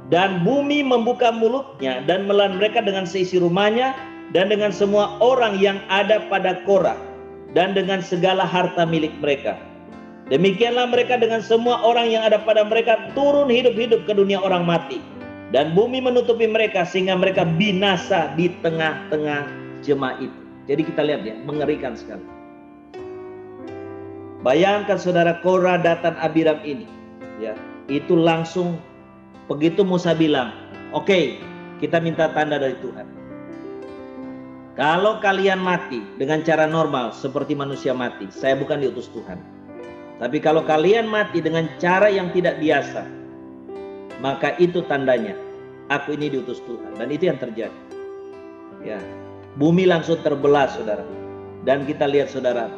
dan bumi membuka mulutnya dan menelan mereka dengan seisi rumahnya, dan dengan semua orang yang ada pada Korah, dan dengan segala harta milik mereka. Demikianlah mereka dengan semua orang yang ada pada mereka turun hidup-hidup ke dunia orang mati, dan bumi menutupi mereka sehingga mereka binasa di tengah-tengah jemaah itu. Jadi kita lihat ya, mengerikan sekali. Bayangkan saudara, Korah, Datan, Abiram ini, ya, itu langsung begitu Musa bilang, oke, kita minta tanda dari Tuhan. Kalau kalian mati dengan cara normal seperti manusia mati, saya bukan diutus Tuhan. Tapi kalau kalian mati dengan cara yang tidak biasa, maka itu tandanya aku ini diutus Tuhan. Dan itu yang terjadi. Ya. Bumi langsung terbelah, saudara. Dan kita lihat, saudara,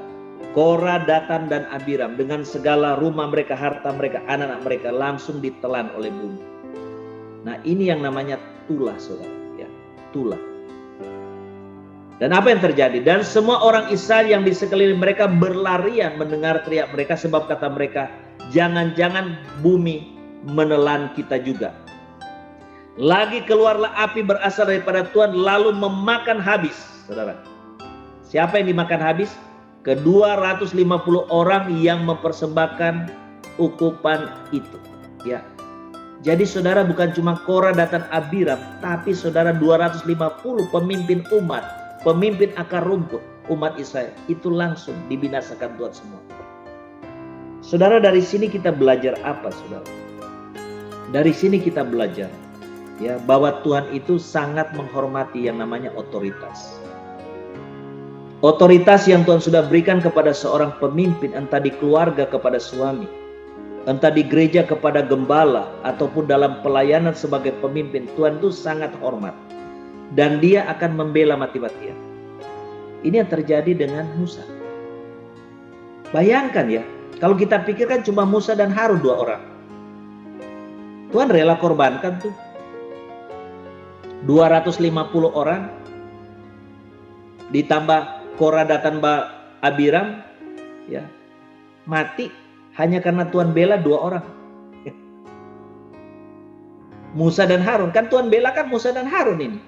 Korah, Datan, dan Abiram dengan segala rumah mereka, harta mereka, anak-anak mereka langsung ditelan oleh bumi. Nah ini yang namanya tulah, saudara. Ya, tulah. Dan apa yang terjadi? Dan semua orang Israel yang di sekeliling mereka berlarian mendengar teriak mereka, sebab kata mereka, jangan-jangan bumi menelan kita juga. Lagi keluarlah api berasal daripada Tuhan lalu memakan habis, saudara. Siapa yang dimakan habis? Ke-250 orang yang mempersembahkan ukupan itu. Ya. Jadi saudara, bukan cuma Korah, Datan, Abiram, tapi saudara 250 pemimpin umat, pemimpin akar rumput umat Israel itu langsung dibinasakan Tuhan semua. Saudara, dari sini kita belajar apa, saudara? Dari sini kita belajar ya, bahwa Tuhan itu sangat menghormati yang namanya otoritas. Otoritas yang Tuhan sudah berikan kepada seorang pemimpin, entah di keluarga kepada suami, entah di gereja kepada gembala, ataupun dalam pelayanan sebagai pemimpin, Tuhan itu sangat hormat. Dan dia akan membela mati-matian. Ini yang terjadi dengan Musa. Bayangkan ya, kalau kita pikirkan cuma Musa dan Harun, 2 orang. Tuhan rela korbankan tuh 250 orang, ditambah Korah, Datan, Abiram, ya, mati hanya karena Tuhan bela 2 orang. Musa dan Harun. Kan Tuhan bela kan Musa dan Harun ini.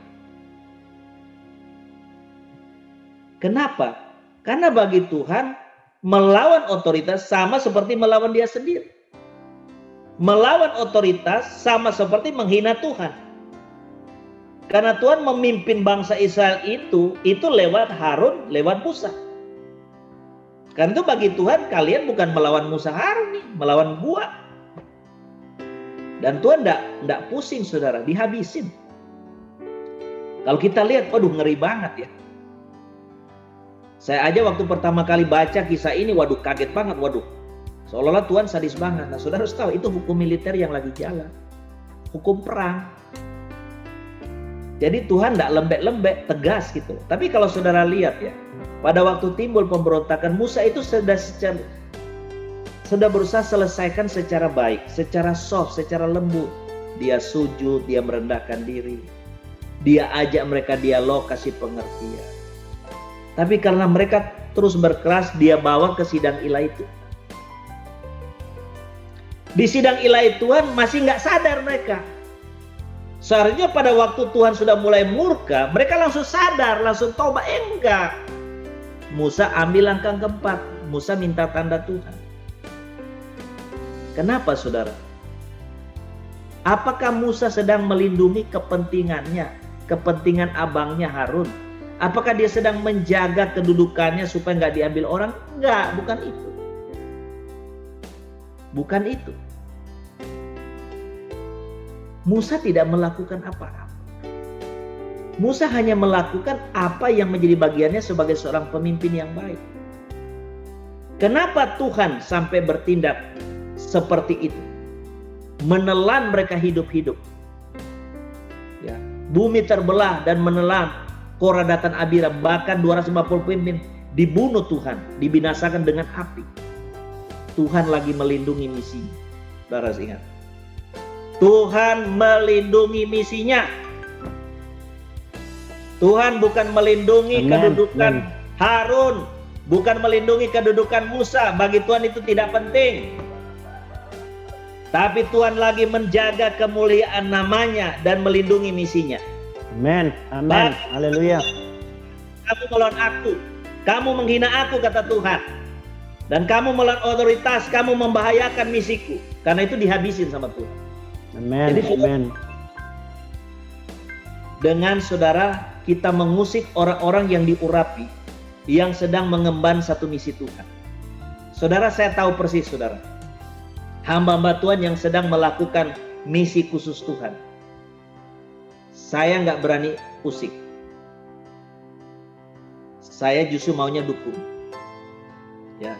Kenapa? Karena bagi Tuhan melawan otoritas sama seperti melawan dia sendiri. Melawan otoritas sama seperti menghina Tuhan. Karena Tuhan memimpin bangsa Israel itu lewat Harun, lewat Musa. Karena itu bagi Tuhan kalian bukan melawan Musa Harun nih, melawan gua. Dan Tuhan enggak pusing saudara, dihabisin. Kalau kita lihat, waduh ngeri banget ya. Saya aja waktu pertama kali baca kisah ini, waduh kaget banget, waduh. Seolah-olah Tuhan sadis banget. Nah saudara harus tahu, itu hukum militer yang lagi jalan. Hukum perang. Jadi Tuhan enggak lembek-lembek, tegas gitu. Tapi kalau saudara lihat ya, pada waktu timbul pemberontakan, Musa itu sudah berusaha selesaikan secara baik, secara soft, secara lembut. Dia sujud, dia merendahkan diri. Dia ajak mereka dialog, kasih pengertian. Tapi karena mereka terus berkeras, dia bawa ke sidang ilahi itu. Di sidang ilahi Tuhan masih nggak sadar mereka. Seharusnya pada waktu Tuhan sudah mulai murka, mereka langsung sadar, langsung tobat. Enggak. Musa ambil langkah keempat. Musa minta tanda Tuhan. Kenapa saudara? Apakah Musa sedang melindungi kepentingannya, kepentingan abangnya Harun? Apakah dia sedang menjaga kedudukannya supaya nggak diambil orang? Enggak, bukan itu. Bukan itu. Musa tidak melakukan apa-apa. Musa hanya melakukan apa yang menjadi bagiannya sebagai seorang pemimpin yang baik. Kenapa Tuhan sampai bertindak seperti itu? Menelan mereka hidup-hidup. Ya, bumi terbelah dan menelan Korah, Datan, Abiram, bahkan 250 pemimpin dibunuh Tuhan, dibinasakan dengan api. Tuhan lagi melindungi misinya. Saudara ingat. Tuhan melindungi misinya. Tuhan bukan melindungi kedudukan Harun, bukan melindungi kedudukan Musa. Bagi Tuhan itu tidak penting. Tapi Tuhan lagi menjaga kemuliaan namanya dan melindungi misinya. Amin. Amin. Haleluya. Kamu melawan aku, kamu menghina aku, kata Tuhan. Dan kamu melawan otoritas, kamu membahayakan misiku. Karena itu dihabisin sama Tuhan. Amin. Jadi, Amin. Dengan saudara kita mengusik orang-orang yang diurapi, yang sedang mengemban satu misi Tuhan. Saudara, saya tahu persis saudara, hamba-hamba Tuhan yang sedang melakukan misi khusus Tuhan. Saya nggak berani usik. Saya justru maunya dukung. Ya.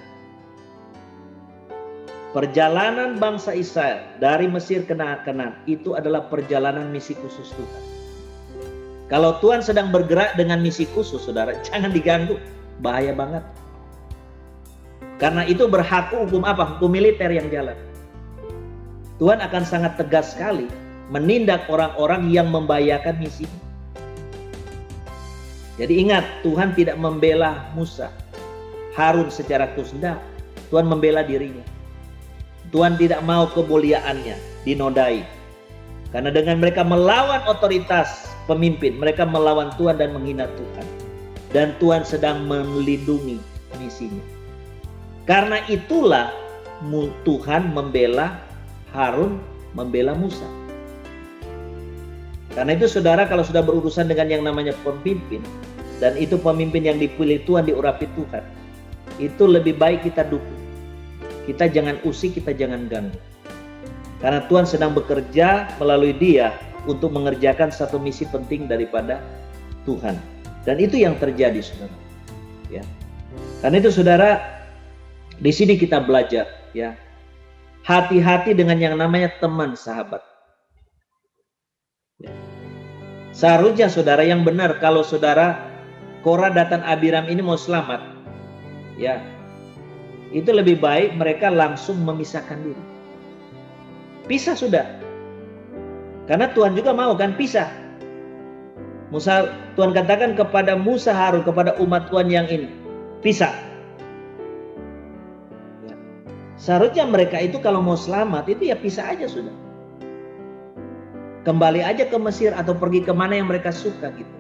Perjalanan bangsa Israel dari Mesir ke Kanaan itu adalah perjalanan misi khusus Tuhan. Kalau Tuhan sedang bergerak dengan misi khusus, saudara, jangan diganggu. Bahaya banget. Karena itu berlaku hukum apa? Hukum militer yang jalan. Tuhan akan sangat tegas sekali menindak orang-orang yang membahayakan misi. Jadi ingat, Tuhan tidak membela Musa, Harun secara khusus. Tuhan membela dirinya. Tuhan tidak mau kemuliaannya dinodai. Karena dengan mereka melawan otoritas pemimpin, mereka melawan Tuhan dan menghina Tuhan. Dan Tuhan sedang melindungi misinya. Karena itulah Tuhan membela Harun, membela Musa. Karena itu saudara, kalau sudah berurusan dengan yang namanya pemimpin, dan itu pemimpin yang dipilih Tuhan, diurapi Tuhan, itu lebih baik kita dukung. Kita jangan usik, kita jangan ganggu. Karena Tuhan sedang bekerja melalui dia untuk mengerjakan satu misi penting daripada Tuhan. Dan itu yang terjadi saudara. Ya. Karena itu saudara, di sini kita belajar, ya, hati-hati dengan yang namanya teman sahabat. Ya. Seharusnya saudara yang benar, kalau saudara Korah, Datan, Abiram ini mau selamat, ya, itu lebih baik mereka langsung memisahkan diri. Pisah sudah. Karena Tuhan juga mau kan pisah. Musa, Tuhan katakan kepada Musa, Harun, kepada umat Tuhan yang ini, pisah. Ya. Seharusnya mereka itu kalau mau selamat itu ya pisah aja sudah. Kembali aja ke Mesir atau pergi kemana yang mereka suka gitu.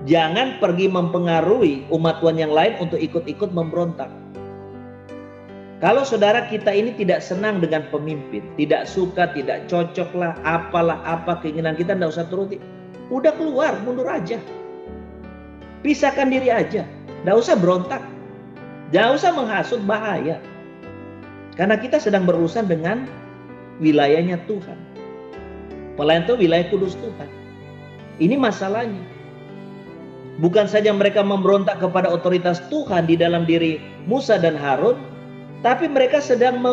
Jangan pergi mempengaruhi umat Tuhan yang lain untuk ikut-ikut memberontak. Kalau saudara kita ini tidak senang dengan pemimpin, tidak suka, tidak cocok lah, apalah apa keinginan kita, tidak usah turuti. Udah keluar, mundur aja. Pisahkan diri aja, tidak usah berontak. Tidak usah menghasut, bahaya. Karena kita sedang berurusan dengan wilayahnya Tuhan. Pelayan itu wilayah kudus Tuhan. Ini masalahnya. Bukan saja mereka memberontak kepada otoritas Tuhan di dalam diri Musa dan Harun, tapi mereka sedang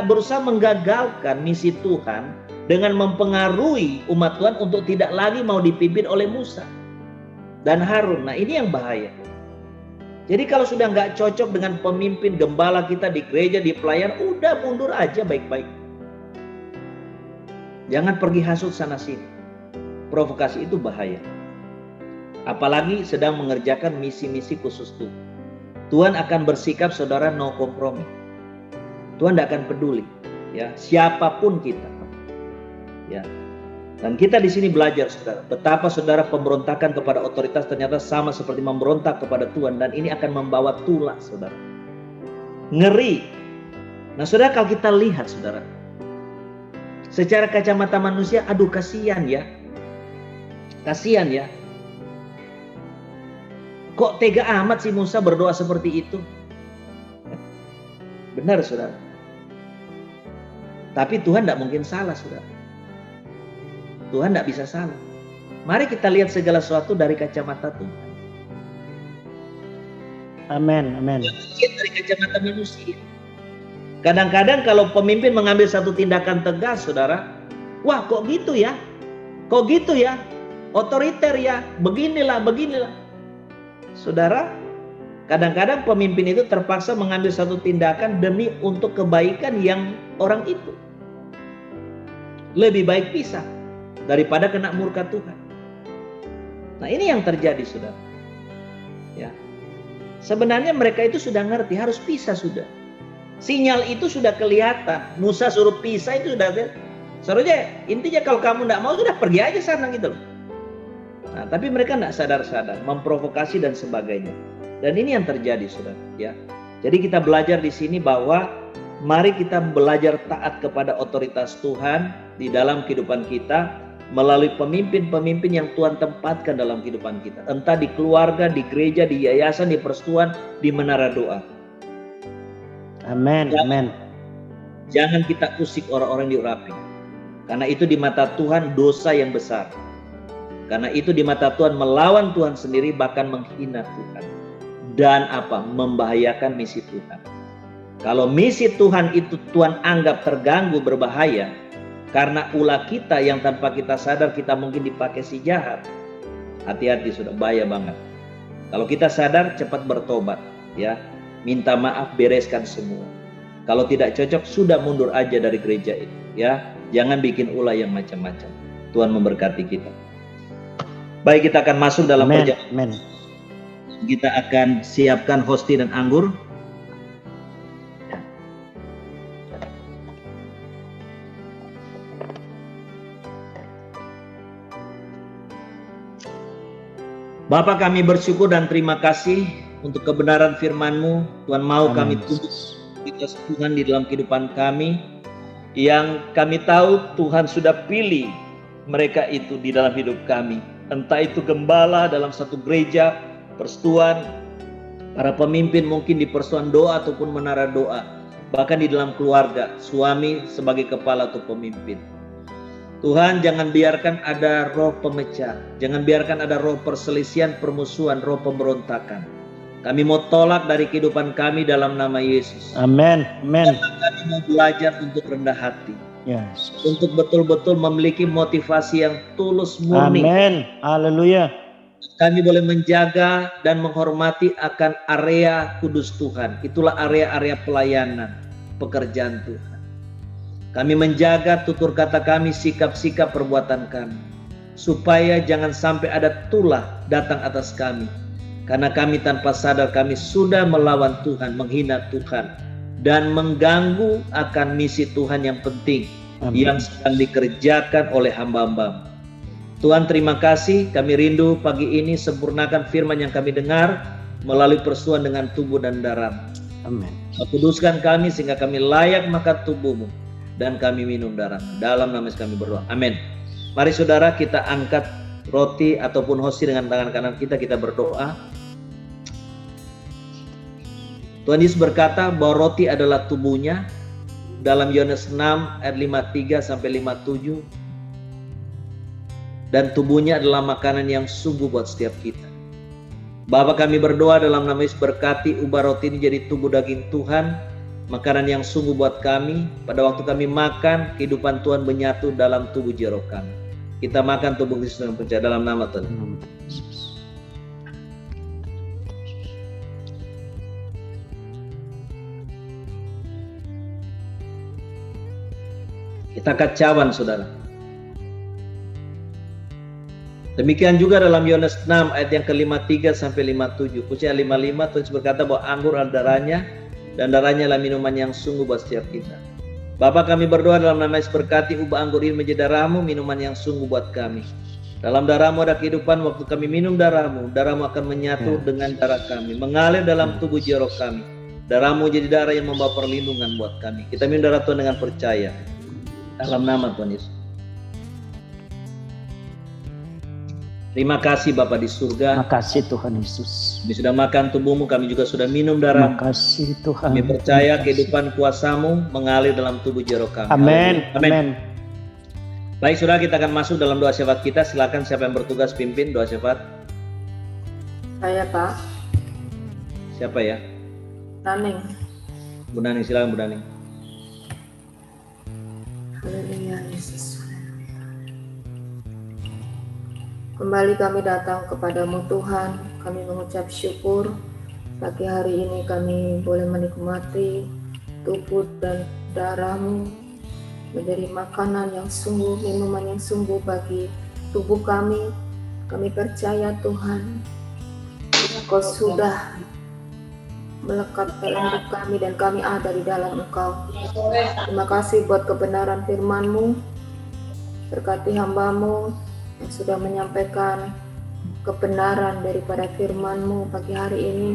berusaha menggagalkan misi Tuhan dengan mempengaruhi umat Tuhan untuk tidak lagi mau dipimpin oleh Musa dan Harun. Nah, ini yang bahaya. Jadi kalau sudah nggak cocok dengan pemimpin gembala kita di gereja, di pelayan, udah mundur aja baik-baik. Jangan pergi hasut sana sini. Provokasi itu bahaya. Apalagi sedang mengerjakan misi-misi khusus Tuhan. Tuhan akan bersikap saudara no kompromi. Tuhan tidak akan peduli, ya, siapapun kita, ya. Dan kita di sini belajar, saudara, betapa saudara pemberontakan kepada otoritas ternyata sama seperti memberontak kepada Tuhan, dan ini akan membawa tulah, saudara. Ngeri. Nah, saudara, kalau kita lihat, saudara, secara kacamata manusia, aduh kasihan ya, kasihan ya. Kok tega amat sih Musa berdoa seperti itu? Benar, saudara. Tapi Tuhan tidak mungkin salah, saudara. Tuhan tidak bisa salah. Mari kita lihat segala sesuatu dari kacamata Tuhan. Amin, amin. Lihat dari kacamata manusia. Kadang-kadang kalau pemimpin mengambil satu tindakan tegas, saudara, wah kok gitu ya? Kok gitu ya? Otoriter ya? Beginilah, beginilah. Saudara, kadang-kadang pemimpin itu terpaksa mengambil satu tindakan demi untuk kebaikan yang orang itu. Lebih baik pisah daripada kena murka Tuhan. Nah, ini yang terjadi, saudara. Ya. Sebenarnya mereka itu sudah ngerti harus pisah sudah. Sinyal itu sudah kelihatan. Musa suruh pisah itu sudah. Seharusnya intinya kalau kamu tidak mau sudah pergi aja sana gitu loh. Nah, tapi mereka tidak sadar-sadar, memprovokasi dan sebagainya. Dan ini yang terjadi, saudara. Ya. Jadi kita belajar di sini bahwa mari kita belajar taat kepada otoritas Tuhan di dalam kehidupan kita melalui pemimpin-pemimpin yang Tuhan tempatkan dalam kehidupan kita. Entah di keluarga, di gereja, di yayasan, di persekutuan, di menara doa. Amin, amin. Jangan kita usik orang-orang yang diurapi. Karena itu di mata Tuhan dosa yang besar. Karena itu di mata Tuhan melawan Tuhan sendiri, bahkan menghina Tuhan. Dan apa? Membahayakan misi Tuhan. Kalau misi Tuhan itu Tuhan anggap terganggu, berbahaya, karena ulah kita yang tanpa kita sadar kita mungkin dipakai si jahat. Hati-hati, sudah bahaya banget. Kalau kita sadar, cepat bertobat, ya. Minta maaf, bereskan semua. Kalau tidak cocok, sudah mundur aja dari gereja itu, ya. Jangan bikin ulah yang macam-macam. Tuhan memberkati kita. Baik, kita akan masuk dalam perjalanan. Kita akan siapkan hosti dan anggur. Bapa, kami bersyukur dan terima kasih untuk kebenaran firman-Mu. Tuhan mau kami tuntut kualitas Tuhan di dalam kehidupan kami. Yang kami tahu Tuhan sudah pilih mereka itu di dalam hidup kami. Entah itu gembala dalam satu gereja, persekutuan, para pemimpin mungkin di persekutuan doa ataupun menara doa. Bahkan di dalam keluarga, suami sebagai kepala atau pemimpin. Tuhan, jangan biarkan ada roh pemecah. Jangan biarkan ada roh perselisihan, permusuhan, roh pemberontakan. Kami mau tolak dari kehidupan kami dalam nama Yesus. Amin, amin. Kami mau belajar untuk rendah hati. Yes. Untuk betul-betul memiliki motivasi yang tulus murni. Amin. Haleluya. Kami boleh menjaga dan menghormati akan area kudus Tuhan. Itulah area-area pelayanan, pekerjaan Tuhan. Kami menjaga tutur kata kami, sikap-sikap perbuatan kami. Supaya jangan sampai ada tulah datang atas kami. Karena kami tanpa sadar kami sudah melawan Tuhan, menghina Tuhan. dan mengganggu akan misi Tuhan yang penting yang sedang dikerjakan oleh hamba-hamba. Tuhan, terima kasih, kami rindu pagi ini sempurnakan firman yang kami dengar melalui persuan dengan tubuh dan darah. Amin. Kuduskan kami sehingga kami layak makan tubuh-Mu dan kami minum darah. Dalam nama Yesus kami berdoa. Amin. Mari saudara, kita angkat roti ataupun hosti dengan tangan kanan kita berdoa. Tuhan Yesus berkata bahwa roti adalah tubuhnya dalam Yohanes 6 ayat 53 sampai 57, dan tubuhnya adalah makanan yang sungguh buat setiap kita. Bapa, kami berdoa dalam nama Yesus, berkati ubah roti ini jadi tubuh daging Tuhan, makanan yang sungguh buat kami. Pada waktu kami makan, kehidupan Tuhan menyatu dalam tubuh jero kami. Kita makan tubuh Kristus dengan percaya dalam nama Tuhan. Kita kacauan, saudara. Demikian juga dalam Yohanes 6 ayat yang ke-53 sampai 57. Khususnya 55, Tuhan berkata bahwa anggur adalah darahnya dan darahnya adalah minuman yang sungguh buat setiap kita. Bapa, kami berdoa dalam nama Yesus, berkati ubah anggur ini menjadi darah-Mu, minuman yang sungguh buat kami. Dalam darah-Mu ada kehidupan. Waktu kami minum darah-Mu, darah-Mu akan menyatu dengan darah kami, mengalir dalam tubuh jero kami. Darah-Mu jadi darah yang membawa perlindungan buat kami. Kita minum darah Tuhan dengan percaya. Dalam nama Tuhan Yesus. Terima kasih Bapa di surga. Terima kasih Tuhan Yesus. Kami sudah makan tubuh-Mu, kami juga sudah minum darah. Terima kasih Tuhan. Kami percaya kehidupan kuasa-Mu mengalir dalam tubuh jero kami. Amin. Amin. Baik saudara, kita akan masuk dalam doa syafaat kita. Silakan siapa yang bertugas pimpin doa syafaat. Saya Pak. Siapa ya? Naning. Bu Naning, silakan Bu Naning. Haleluya Yesus. Kembali kami datang kepadamu Tuhan. Kami mengucap syukur pagi hari ini kami boleh menikmati tubuh dan darah-Mu menjadi makanan yang sungguh, minuman yang sungguh bagi tubuh kami. Kami percaya Tuhan, Kau sudah melekat dalam hidup kami dan kami ada di dalam Engkau. Terima kasih buat kebenaran firman-Mu. Berkati hamba-Mu yang sudah menyampaikan kebenaran daripada firman-Mu pagi hari ini.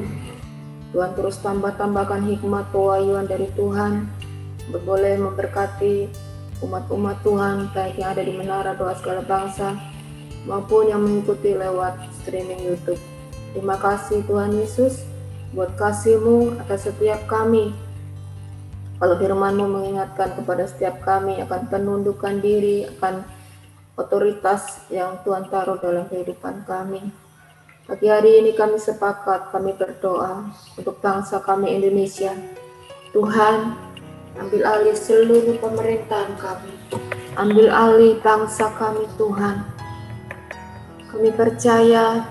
Tuhan terus tambahkan hikmat pewahyuan dari Tuhan, boleh memberkati umat-umat Tuhan baik yang ada di Menara Doa Segala Bangsa maupun yang mengikuti lewat streaming YouTube. Terima kasih Tuhan Yesus buat kasih-Mu atas setiap kami. Kalau firman-Mu mengingatkan kepada setiap kami akan penundukan diri, akan otoritas yang Tuhan taruh dalam kehidupan kami. Pagi hari ini kami sepakat, kami berdoa untuk bangsa kami Indonesia. Tuhan, ambil alih seluruh pemerintahan kami. Ambil alih bangsa kami Tuhan. Kami percaya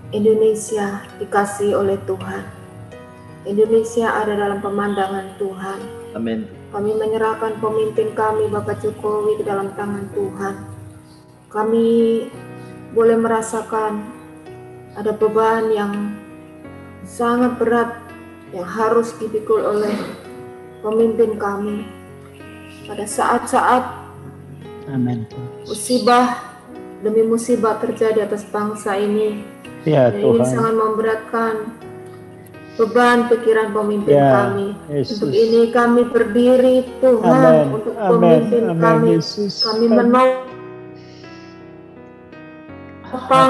Indonesia dikasihi oleh Tuhan. Indonesia ada dalam pemandangan Tuhan. Amin. Kami menyerahkan pemimpin kami Bapak Jokowi ke dalam tangan Tuhan. Kami boleh merasakan ada beban yang sangat berat yang harus dipikul oleh pemimpin kami. Pada saat-saat Amin. musibah demi musibah terjadi atas bangsa ini. Ya Dan ini Tuhan. sangat memberatkan beban pikiran pemimpin Ya, kami. Yesus. Untuk ini kami berdiri Tuhan, Amin. untuk Amin. pemimpin Amin, kami. Yesus. Kami menopang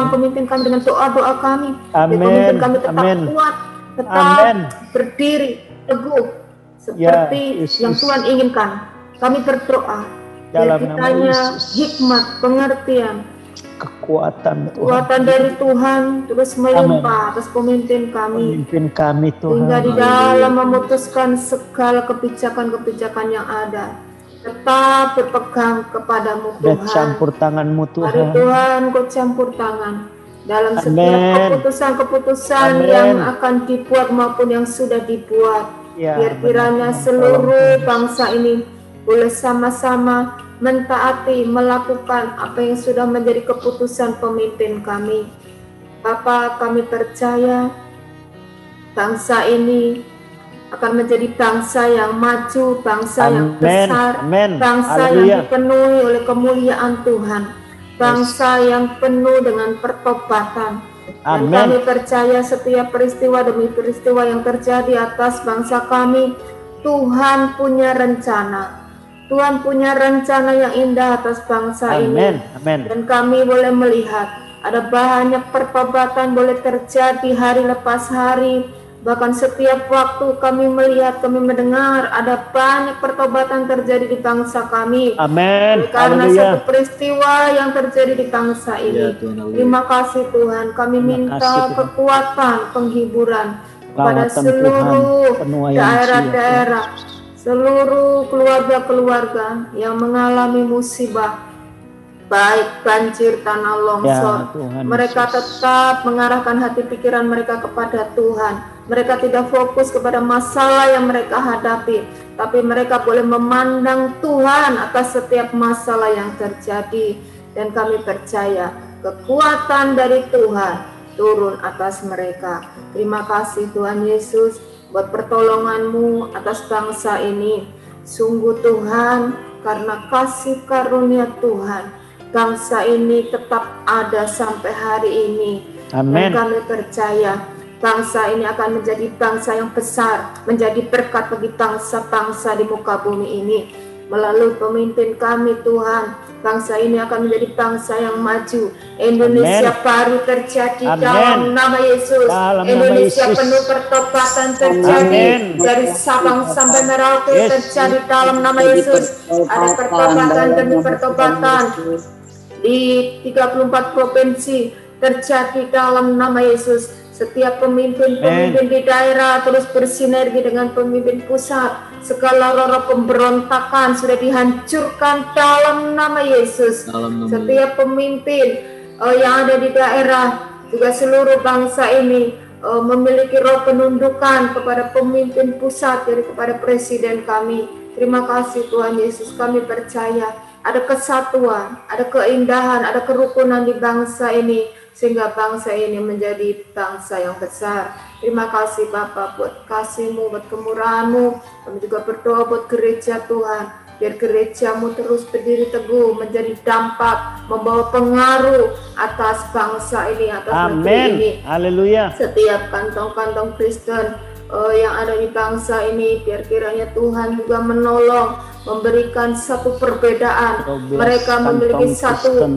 pemimpin kami dengan doa-doa kami. Amin. Biar pemimpin kami tetap Amin. kuat, tetap Amin. berdiri teguh Ya, seperti Yesus. yang Tuhan inginkan. Kami berdoa biar Dalam nama kitanya Yesus. hikmat, pengertian, Kekuatan Tuhan. kekuatan dari Tuhan terus melimpah atas pemimpin kami. Pemimpin kami Hingga di Tuhan. dalam memutuskan segala kebijakan-kebijakan yang ada, tetap berpegang kepadamu Dan Tuhan. campur tanganmu Mari Tuhan. Tuhan Kau campur tangan dalam setiap Amin. keputusan-keputusan Amin. yang akan dibuat maupun yang sudah dibuat. Ya, Biar kiranya benar. seluruh bangsa ini boleh sama-sama mentaati, melakukan apa yang sudah menjadi keputusan pemimpin kami. Bapa, kami percaya bangsa ini akan menjadi bangsa yang maju, bangsa yang Amin. besar, Amin. bangsa yang Haleluya. dipenuhi oleh kemuliaan Tuhan, bangsa yang penuh dengan pertobatan. Dan Amin. kami percaya setiap peristiwa demi peristiwa yang terjadi atas bangsa kami, Tuhan punya rencana. Tuhan punya rencana yang indah atas bangsa Amin. ini. Amin. Dan kami boleh melihat ada banyak pertobatan boleh terjadi hari lepas hari. Bahkan setiap waktu kami melihat, kami mendengar ada banyak pertobatan terjadi di bangsa kami. Amin. Karena Haleluya. satu peristiwa yang terjadi di bangsa ini. Terima kasih Tuhan. Kami Terima minta kasih, Tuhan. kekuatan, penghiburan kepada Lawatan seluruh Tuhan, penuaian daerah-daerah, seluruh keluarga-keluarga yang mengalami musibah, baik banjir, tanah longsor. Ya, Tuhan Mereka Yesus. tetap mengarahkan hati pikiran mereka kepada Tuhan. Mereka tidak fokus kepada masalah yang mereka hadapi, tapi mereka boleh memandang Tuhan atas setiap masalah yang terjadi. Dan kami percaya kekuatan dari Tuhan turun atas mereka. Terima kasih Tuhan Yesus buat pertolongan-Mu atas bangsa ini. Sungguh Tuhan, karena kasih karunia Tuhan, bangsa ini tetap ada sampai hari ini. Amin. Dan kami percaya bangsa ini akan menjadi bangsa yang besar, menjadi berkat bagi bangsa-bangsa di muka bumi ini. Melalui pemimpin kami Tuhan, bangsa ini akan menjadi bangsa yang maju. Indonesia Amin. baru terjadi Amin. dalam nama Yesus. Dalam nama Indonesia Yesus. penuh pertobatan terjadi. Amin. Dari Sabang sampai Merauke Yes. terjadi dalam nama Yesus. Ada pertobatan demi pertobatan di 34 provinsi terjadi dalam nama Yesus. Setiap pemimpin-pemimpin di daerah terus bersinergi dengan pemimpin pusat. Segala roh pemberontakan sudah dihancurkan dalam nama Yesus. Setiap pemimpin yang ada di daerah, juga seluruh bangsa ini memiliki roh penundukan kepada pemimpin pusat, jadi kepada presiden kami. Terima kasih Tuhan Yesus, kami percaya ada kesatuan, ada keindahan, ada kerukunan di bangsa ini, sehingga bangsa ini menjadi bangsa yang besar. Terima kasih Bapa buat kasih-Mu, buat kemurahan-Mu. Kami juga berdoa buat gereja Tuhan, biar gereja-Mu terus berdiri teguh, menjadi dampak, membawa pengaruh atas bangsa ini, atas negeri ini. Amin. Haleluya. Setiap kantong-kantong Kristen yang ada di bangsa ini, biar kiranya Tuhan juga menolong, memberikan satu perbedaan. 12 Mereka memiliki kantong satu Kristen.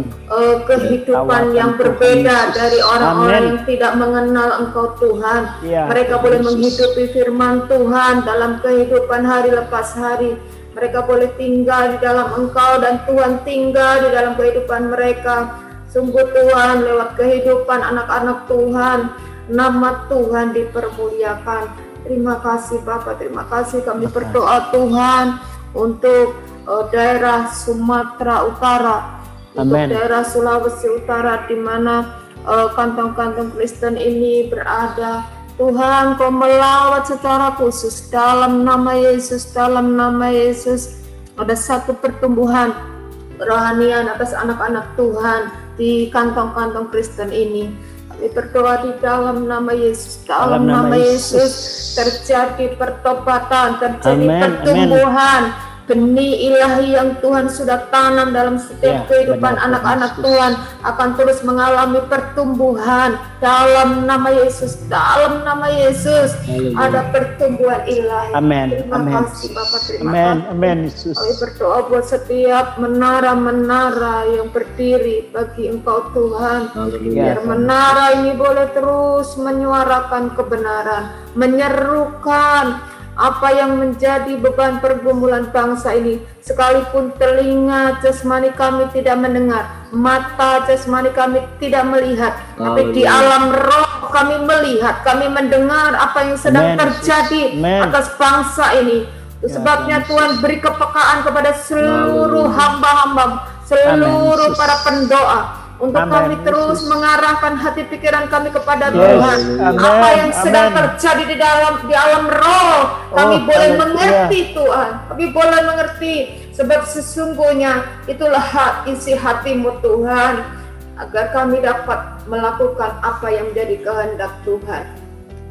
kehidupan Tawaran yang Tuhan berbeda Yesus. dari orang-orang Amin. yang tidak mengenal Engkau Tuhan. Ya, Mereka Tuhan boleh Yesus. menghidupi firman Tuhan dalam kehidupan hari lepas hari. Mereka boleh tinggal di dalam Engkau dan Tuhan tinggal di dalam kehidupan mereka. Sungguh Tuhan, lewat kehidupan anak-anak Tuhan, nama Tuhan dipermuliakan. Terima kasih Bapak, terima kasih. Kami berdoa Tuhan untuk daerah Sumatera Utara, untuk Amin. daerah Sulawesi Utara, di mana kantong-kantong Kristen ini berada. Tuhan, Kau melawat secara khusus dalam nama Yesus, dalam nama Yesus. Ada satu pertumbuhan kerohanian atas anak-anak Tuhan di kantong-kantong Kristen ini. Kami berdoa di dalam nama Yesus, dalam nama Yesus terjadi pertobatan, terjadi Amin, pertumbuhan. Benih ilahi yang Tuhan sudah tanam dalam setiap Ya, kehidupan benar, anak-anak Yesus. Tuhan akan terus mengalami pertumbuhan dalam nama Yesus, dalam nama Yesus. Ada pertumbuhan ilahi. Amin. Terima Amin. kasih Bapak, terima Amin. kasih. Amin Yesus. Kami berdoa buat setiap menara-menara yang berdiri bagi Engkau Tuhan. Ya, Biar menara ini boleh terus menyuarakan kebenaran, menyerukan apa yang menjadi beban pergumulan bangsa ini. Sekalipun telinga jasmani kami tidak mendengar, mata jasmani kami tidak melihat, tapi di alam roh kami melihat, kami mendengar apa yang sedang Amin, terjadi Amin. atas bangsa ini. Itu sebabnya Tuhan beri kepekaan kepada seluruh hamba-hamba, seluruh Yesus. para pendoa, untuk Amin, kami terus Yesus. mengarahkan hati pikiran kami kepada Yes, Tuhan. amin, Apa yang sedang amin. terjadi di alam roh, kami Oh, boleh haleluya. mengerti Tuhan. Kami boleh mengerti, sebab sesungguhnya itulah isi hati-Mu Tuhan, agar kami dapat melakukan apa yang menjadi kehendak Tuhan.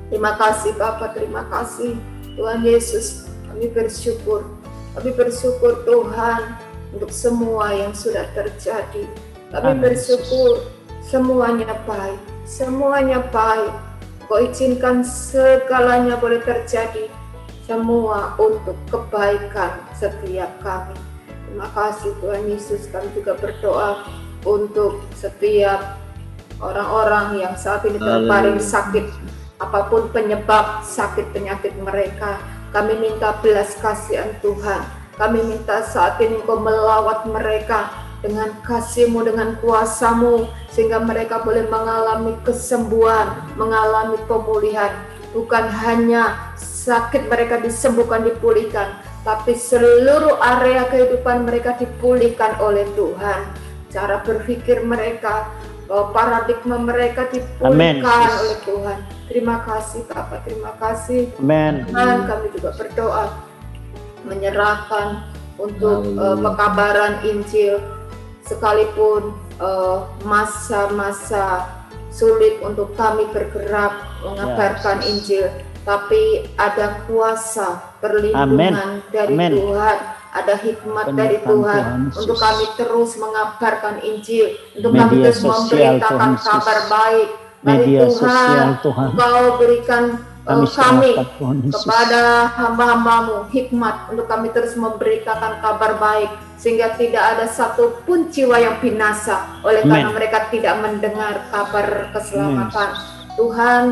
Terima kasih Bapak, terima kasih. Tuhan Yesus, kami bersyukur. Kami bersyukur Tuhan untuk semua yang sudah terjadi. Kami Amin. bersyukur semuanya baik. Semuanya baik. Kau izinkan segalanya boleh terjadi. Semua untuk kebaikan setiap kami. Terima kasih Tuhan Yesus. Kami juga berdoa untuk setiap orang-orang yang saat ini terbaring sakit, apapun penyebab sakit penyakit mereka. Kami minta belas kasihan Tuhan. Kami minta saat ini Engkau melawat mereka dengan kasih-Mu, dengan kuasa-Mu, sehingga mereka boleh mengalami kesembuhan, mengalami pemulihan. Bukan hanya sakit mereka disembuhkan, dipulihkan, tapi seluruh area kehidupan mereka dipulihkan oleh Tuhan. Cara berpikir mereka, paradigma mereka dipulihkan oleh Tuhan. Terima kasih Bapak, terima kasih. Amen. Dan kami juga berdoa menyerahkan untuk pekabaran Injil, sekalipun masa-masa sulit untuk kami bergerak mengabarkan Injil, tapi ada kuasa perlindungan dari Tuhan, ada hikmat dari Tuhan untuk kami terus mengabarkan Injil, untuk kami terus memberitakan kabar baik. Mari Tuhan, Engkau berikan kami kepada hamba-hambamu hikmat untuk kami terus memberitakan kabar baik, sehingga tidak ada satupun jiwa yang binasa oleh karena mereka tidak mendengar kabar keselamatan. Tuhan,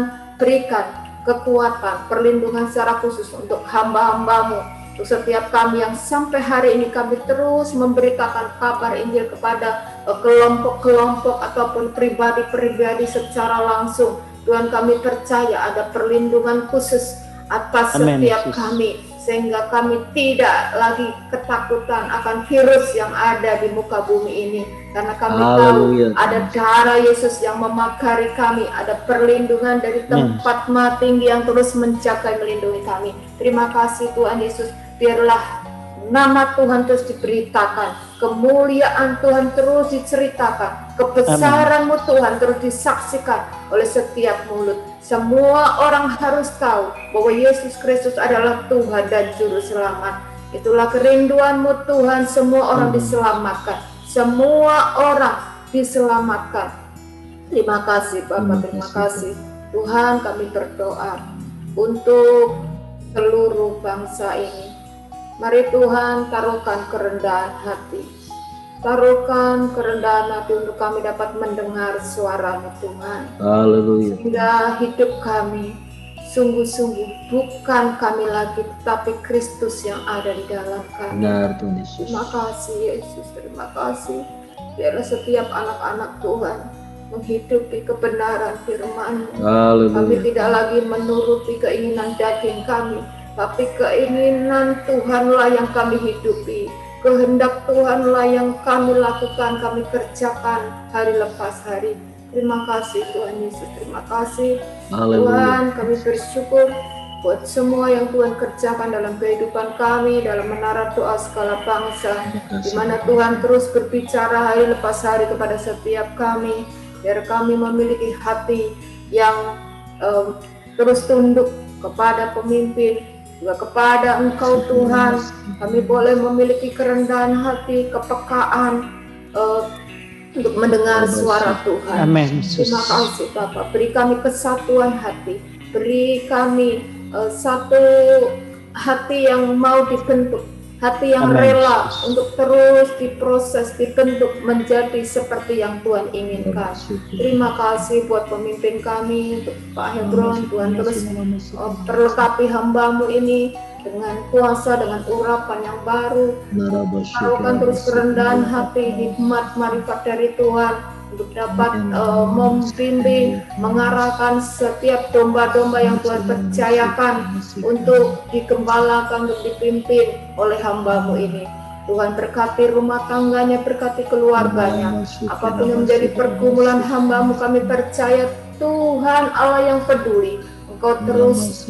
berikan kekuatan, perlindungan secara khusus untuk hamba-hambamu, untuk setiap kami yang sampai hari ini kami terus memberitakan kabar Injil kepada kelompok-kelompok ataupun pribadi-pribadi secara langsung. Tuhan, kami percaya ada perlindungan khusus atas setiap kami, sehingga kami tidak lagi ketakutan akan virus yang ada di muka bumi ini, karena kami tahu ada darah Yesus yang memagari kami, ada perlindungan dari tempat Maha Tinggi yang terus menjaga melindungi kami. Terima kasih Tuhan Yesus, biarlah nama Tuhan terus diberitakan, kemuliaan Tuhan terus diceritakan, kebesaran-Mu Tuhan terus disaksikan oleh setiap mulut. Semua orang harus tahu bahwa Yesus Kristus adalah Tuhan dan Juru Selamat. Itulah kerinduan-Mu Tuhan, semua orang diselamatkan. Semua orang diselamatkan. Terima kasih Bapak, terima kasih. Tuhan, kami berdoa untuk seluruh bangsa ini. Mari Tuhan, taruhkan kerendahan hati. Taruhkan kerendahan hati untuk kami dapat mendengar suara-Mu Tuhan. Haleluya. Sehingga hidup kami sungguh-sungguh bukan kami lagi, tetapi Kristus yang ada di dalam kami. Benar Tuhan Yesus. Terima kasih Yesus, terima kasih. Biarlah setiap anak-anak Tuhan menghidupi kebenaran firman-Mu. Kami tidak lagi menuruti keinginan daging kami, tapi keinginan Tuhanlah yang kami hidupi. Kehendak Tuhanlah yang kami lakukan, kami kerjakan hari lepas hari. Terima kasih Tuhan Yesus, terima kasih. Tuhan, kami bersyukur buat semua yang Tuhan kerjakan dalam kehidupan kami, dalam menara doa skala bangsa, di mana Tuhan terus berbicara hari lepas hari kepada setiap kami, biar kami memiliki hati yang terus tunduk kepada pemimpin, juga kepada Engkau Tuhan. Kami boleh memiliki kerendahan hati, kepekaan untuk mendengar suara Tuhan. Amin. Terima kasih Bapak, beri kami kesatuan hati, beri kami satu hati yang mau dibentuk, hati yang rela untuk terus diproses, dibentuk menjadi seperti yang Tuhan inginkan. Terima kasih buat pemimpin kami, untuk Pak Hebron. Tuhan terus perlengkapi hamba-Mu ini dengan kuasa, dengan urapan yang baru. Taruhkan terus kerendahan hati, hikmat, marifat dari Tuhan untuk dapat membimbing, mengarahkan setiap domba-domba yang Tuhan percayakan untuk digembalakan, untuk dipimpin oleh hamba-Mu ini. Tuhan berkati rumah tangganya, berkati keluarganya. Apapun yang menjadi pergumulan hamba-Mu, kami percaya Tuhan Allah yang peduli. Engkau terus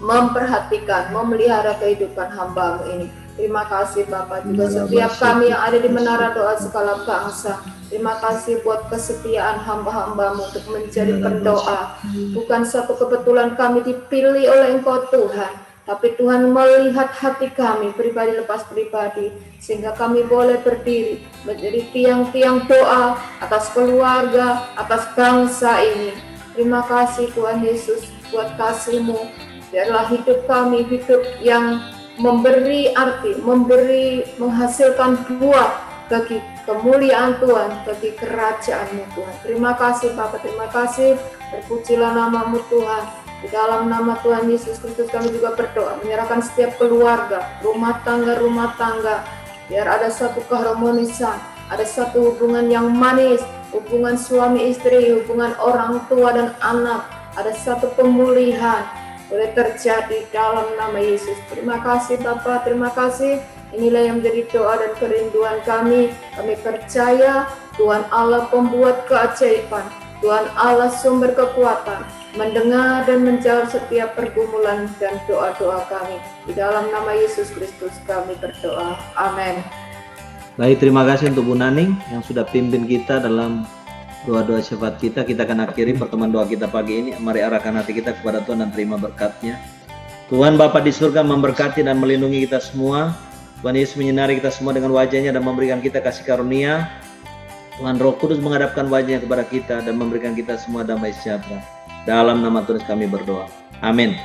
memperhatikan, memelihara kehidupan hamba-Mu ini. Terima kasih Bapak, juga setiap kami yang ada di Menara Doa Skala Bangsa. Terima kasih buat kesetiaan hamba-hambamu untuk menjadi pendoa. Bukan satu kebetulan kami dipilih oleh Engkau Tuhan, tapi Tuhan melihat hati kami pribadi lepas pribadi, sehingga kami boleh berdiri menjadi tiang-tiang doa atas keluarga, atas bangsa ini. Terima kasih Tuhan Yesus buat kasih-Mu. Biarlah hidup kami hidup yang memberi arti, menghasilkan buah bagi kemuliaan Tuhan, bagi kerajaan-Mu Tuhan. Terima kasih Bapak, terima kasih. Terpujilah nama-Mu Tuhan. Di dalam nama Tuhan Yesus Kristus kami juga berdoa, menyerahkan setiap keluarga, rumah tangga, biar ada satu keharmonisan, ada satu hubungan yang manis, hubungan suami istri, hubungan orang tua dan anak, ada satu pemulihan boleh terjadi dalam nama Yesus. Terima kasih Bapa, terima kasih. Inilah yang menjadi doa dan kerinduan kami. Kami percaya Tuhan Allah pembuat keajaiban, Tuhan Allah sumber kekuatan, mendengar dan menjawab setiap pergumulan dan doa-doa kami. Di dalam nama Yesus Kristus kami berdoa. Amin. Baik, terima kasih untuk Bu Naning yang sudah pimpin kita dalam doa-doa syafaat kita. Kita akan akhiri pertemuan doa kita pagi ini. Mari arahkan hati kita kepada Tuhan dan terima berkat-Nya. Tuhan Bapa di surga memberkati dan melindungi kita semua. Tuhan Yesus menyinari kita semua dengan wajah-Nya dan memberikan kita kasih karunia. Tuhan Roh Kudus menghadapkan wajah-Nya kepada kita dan memberikan kita semua damai sejahtera. Dalam nama Tuhan kami berdoa. Amin.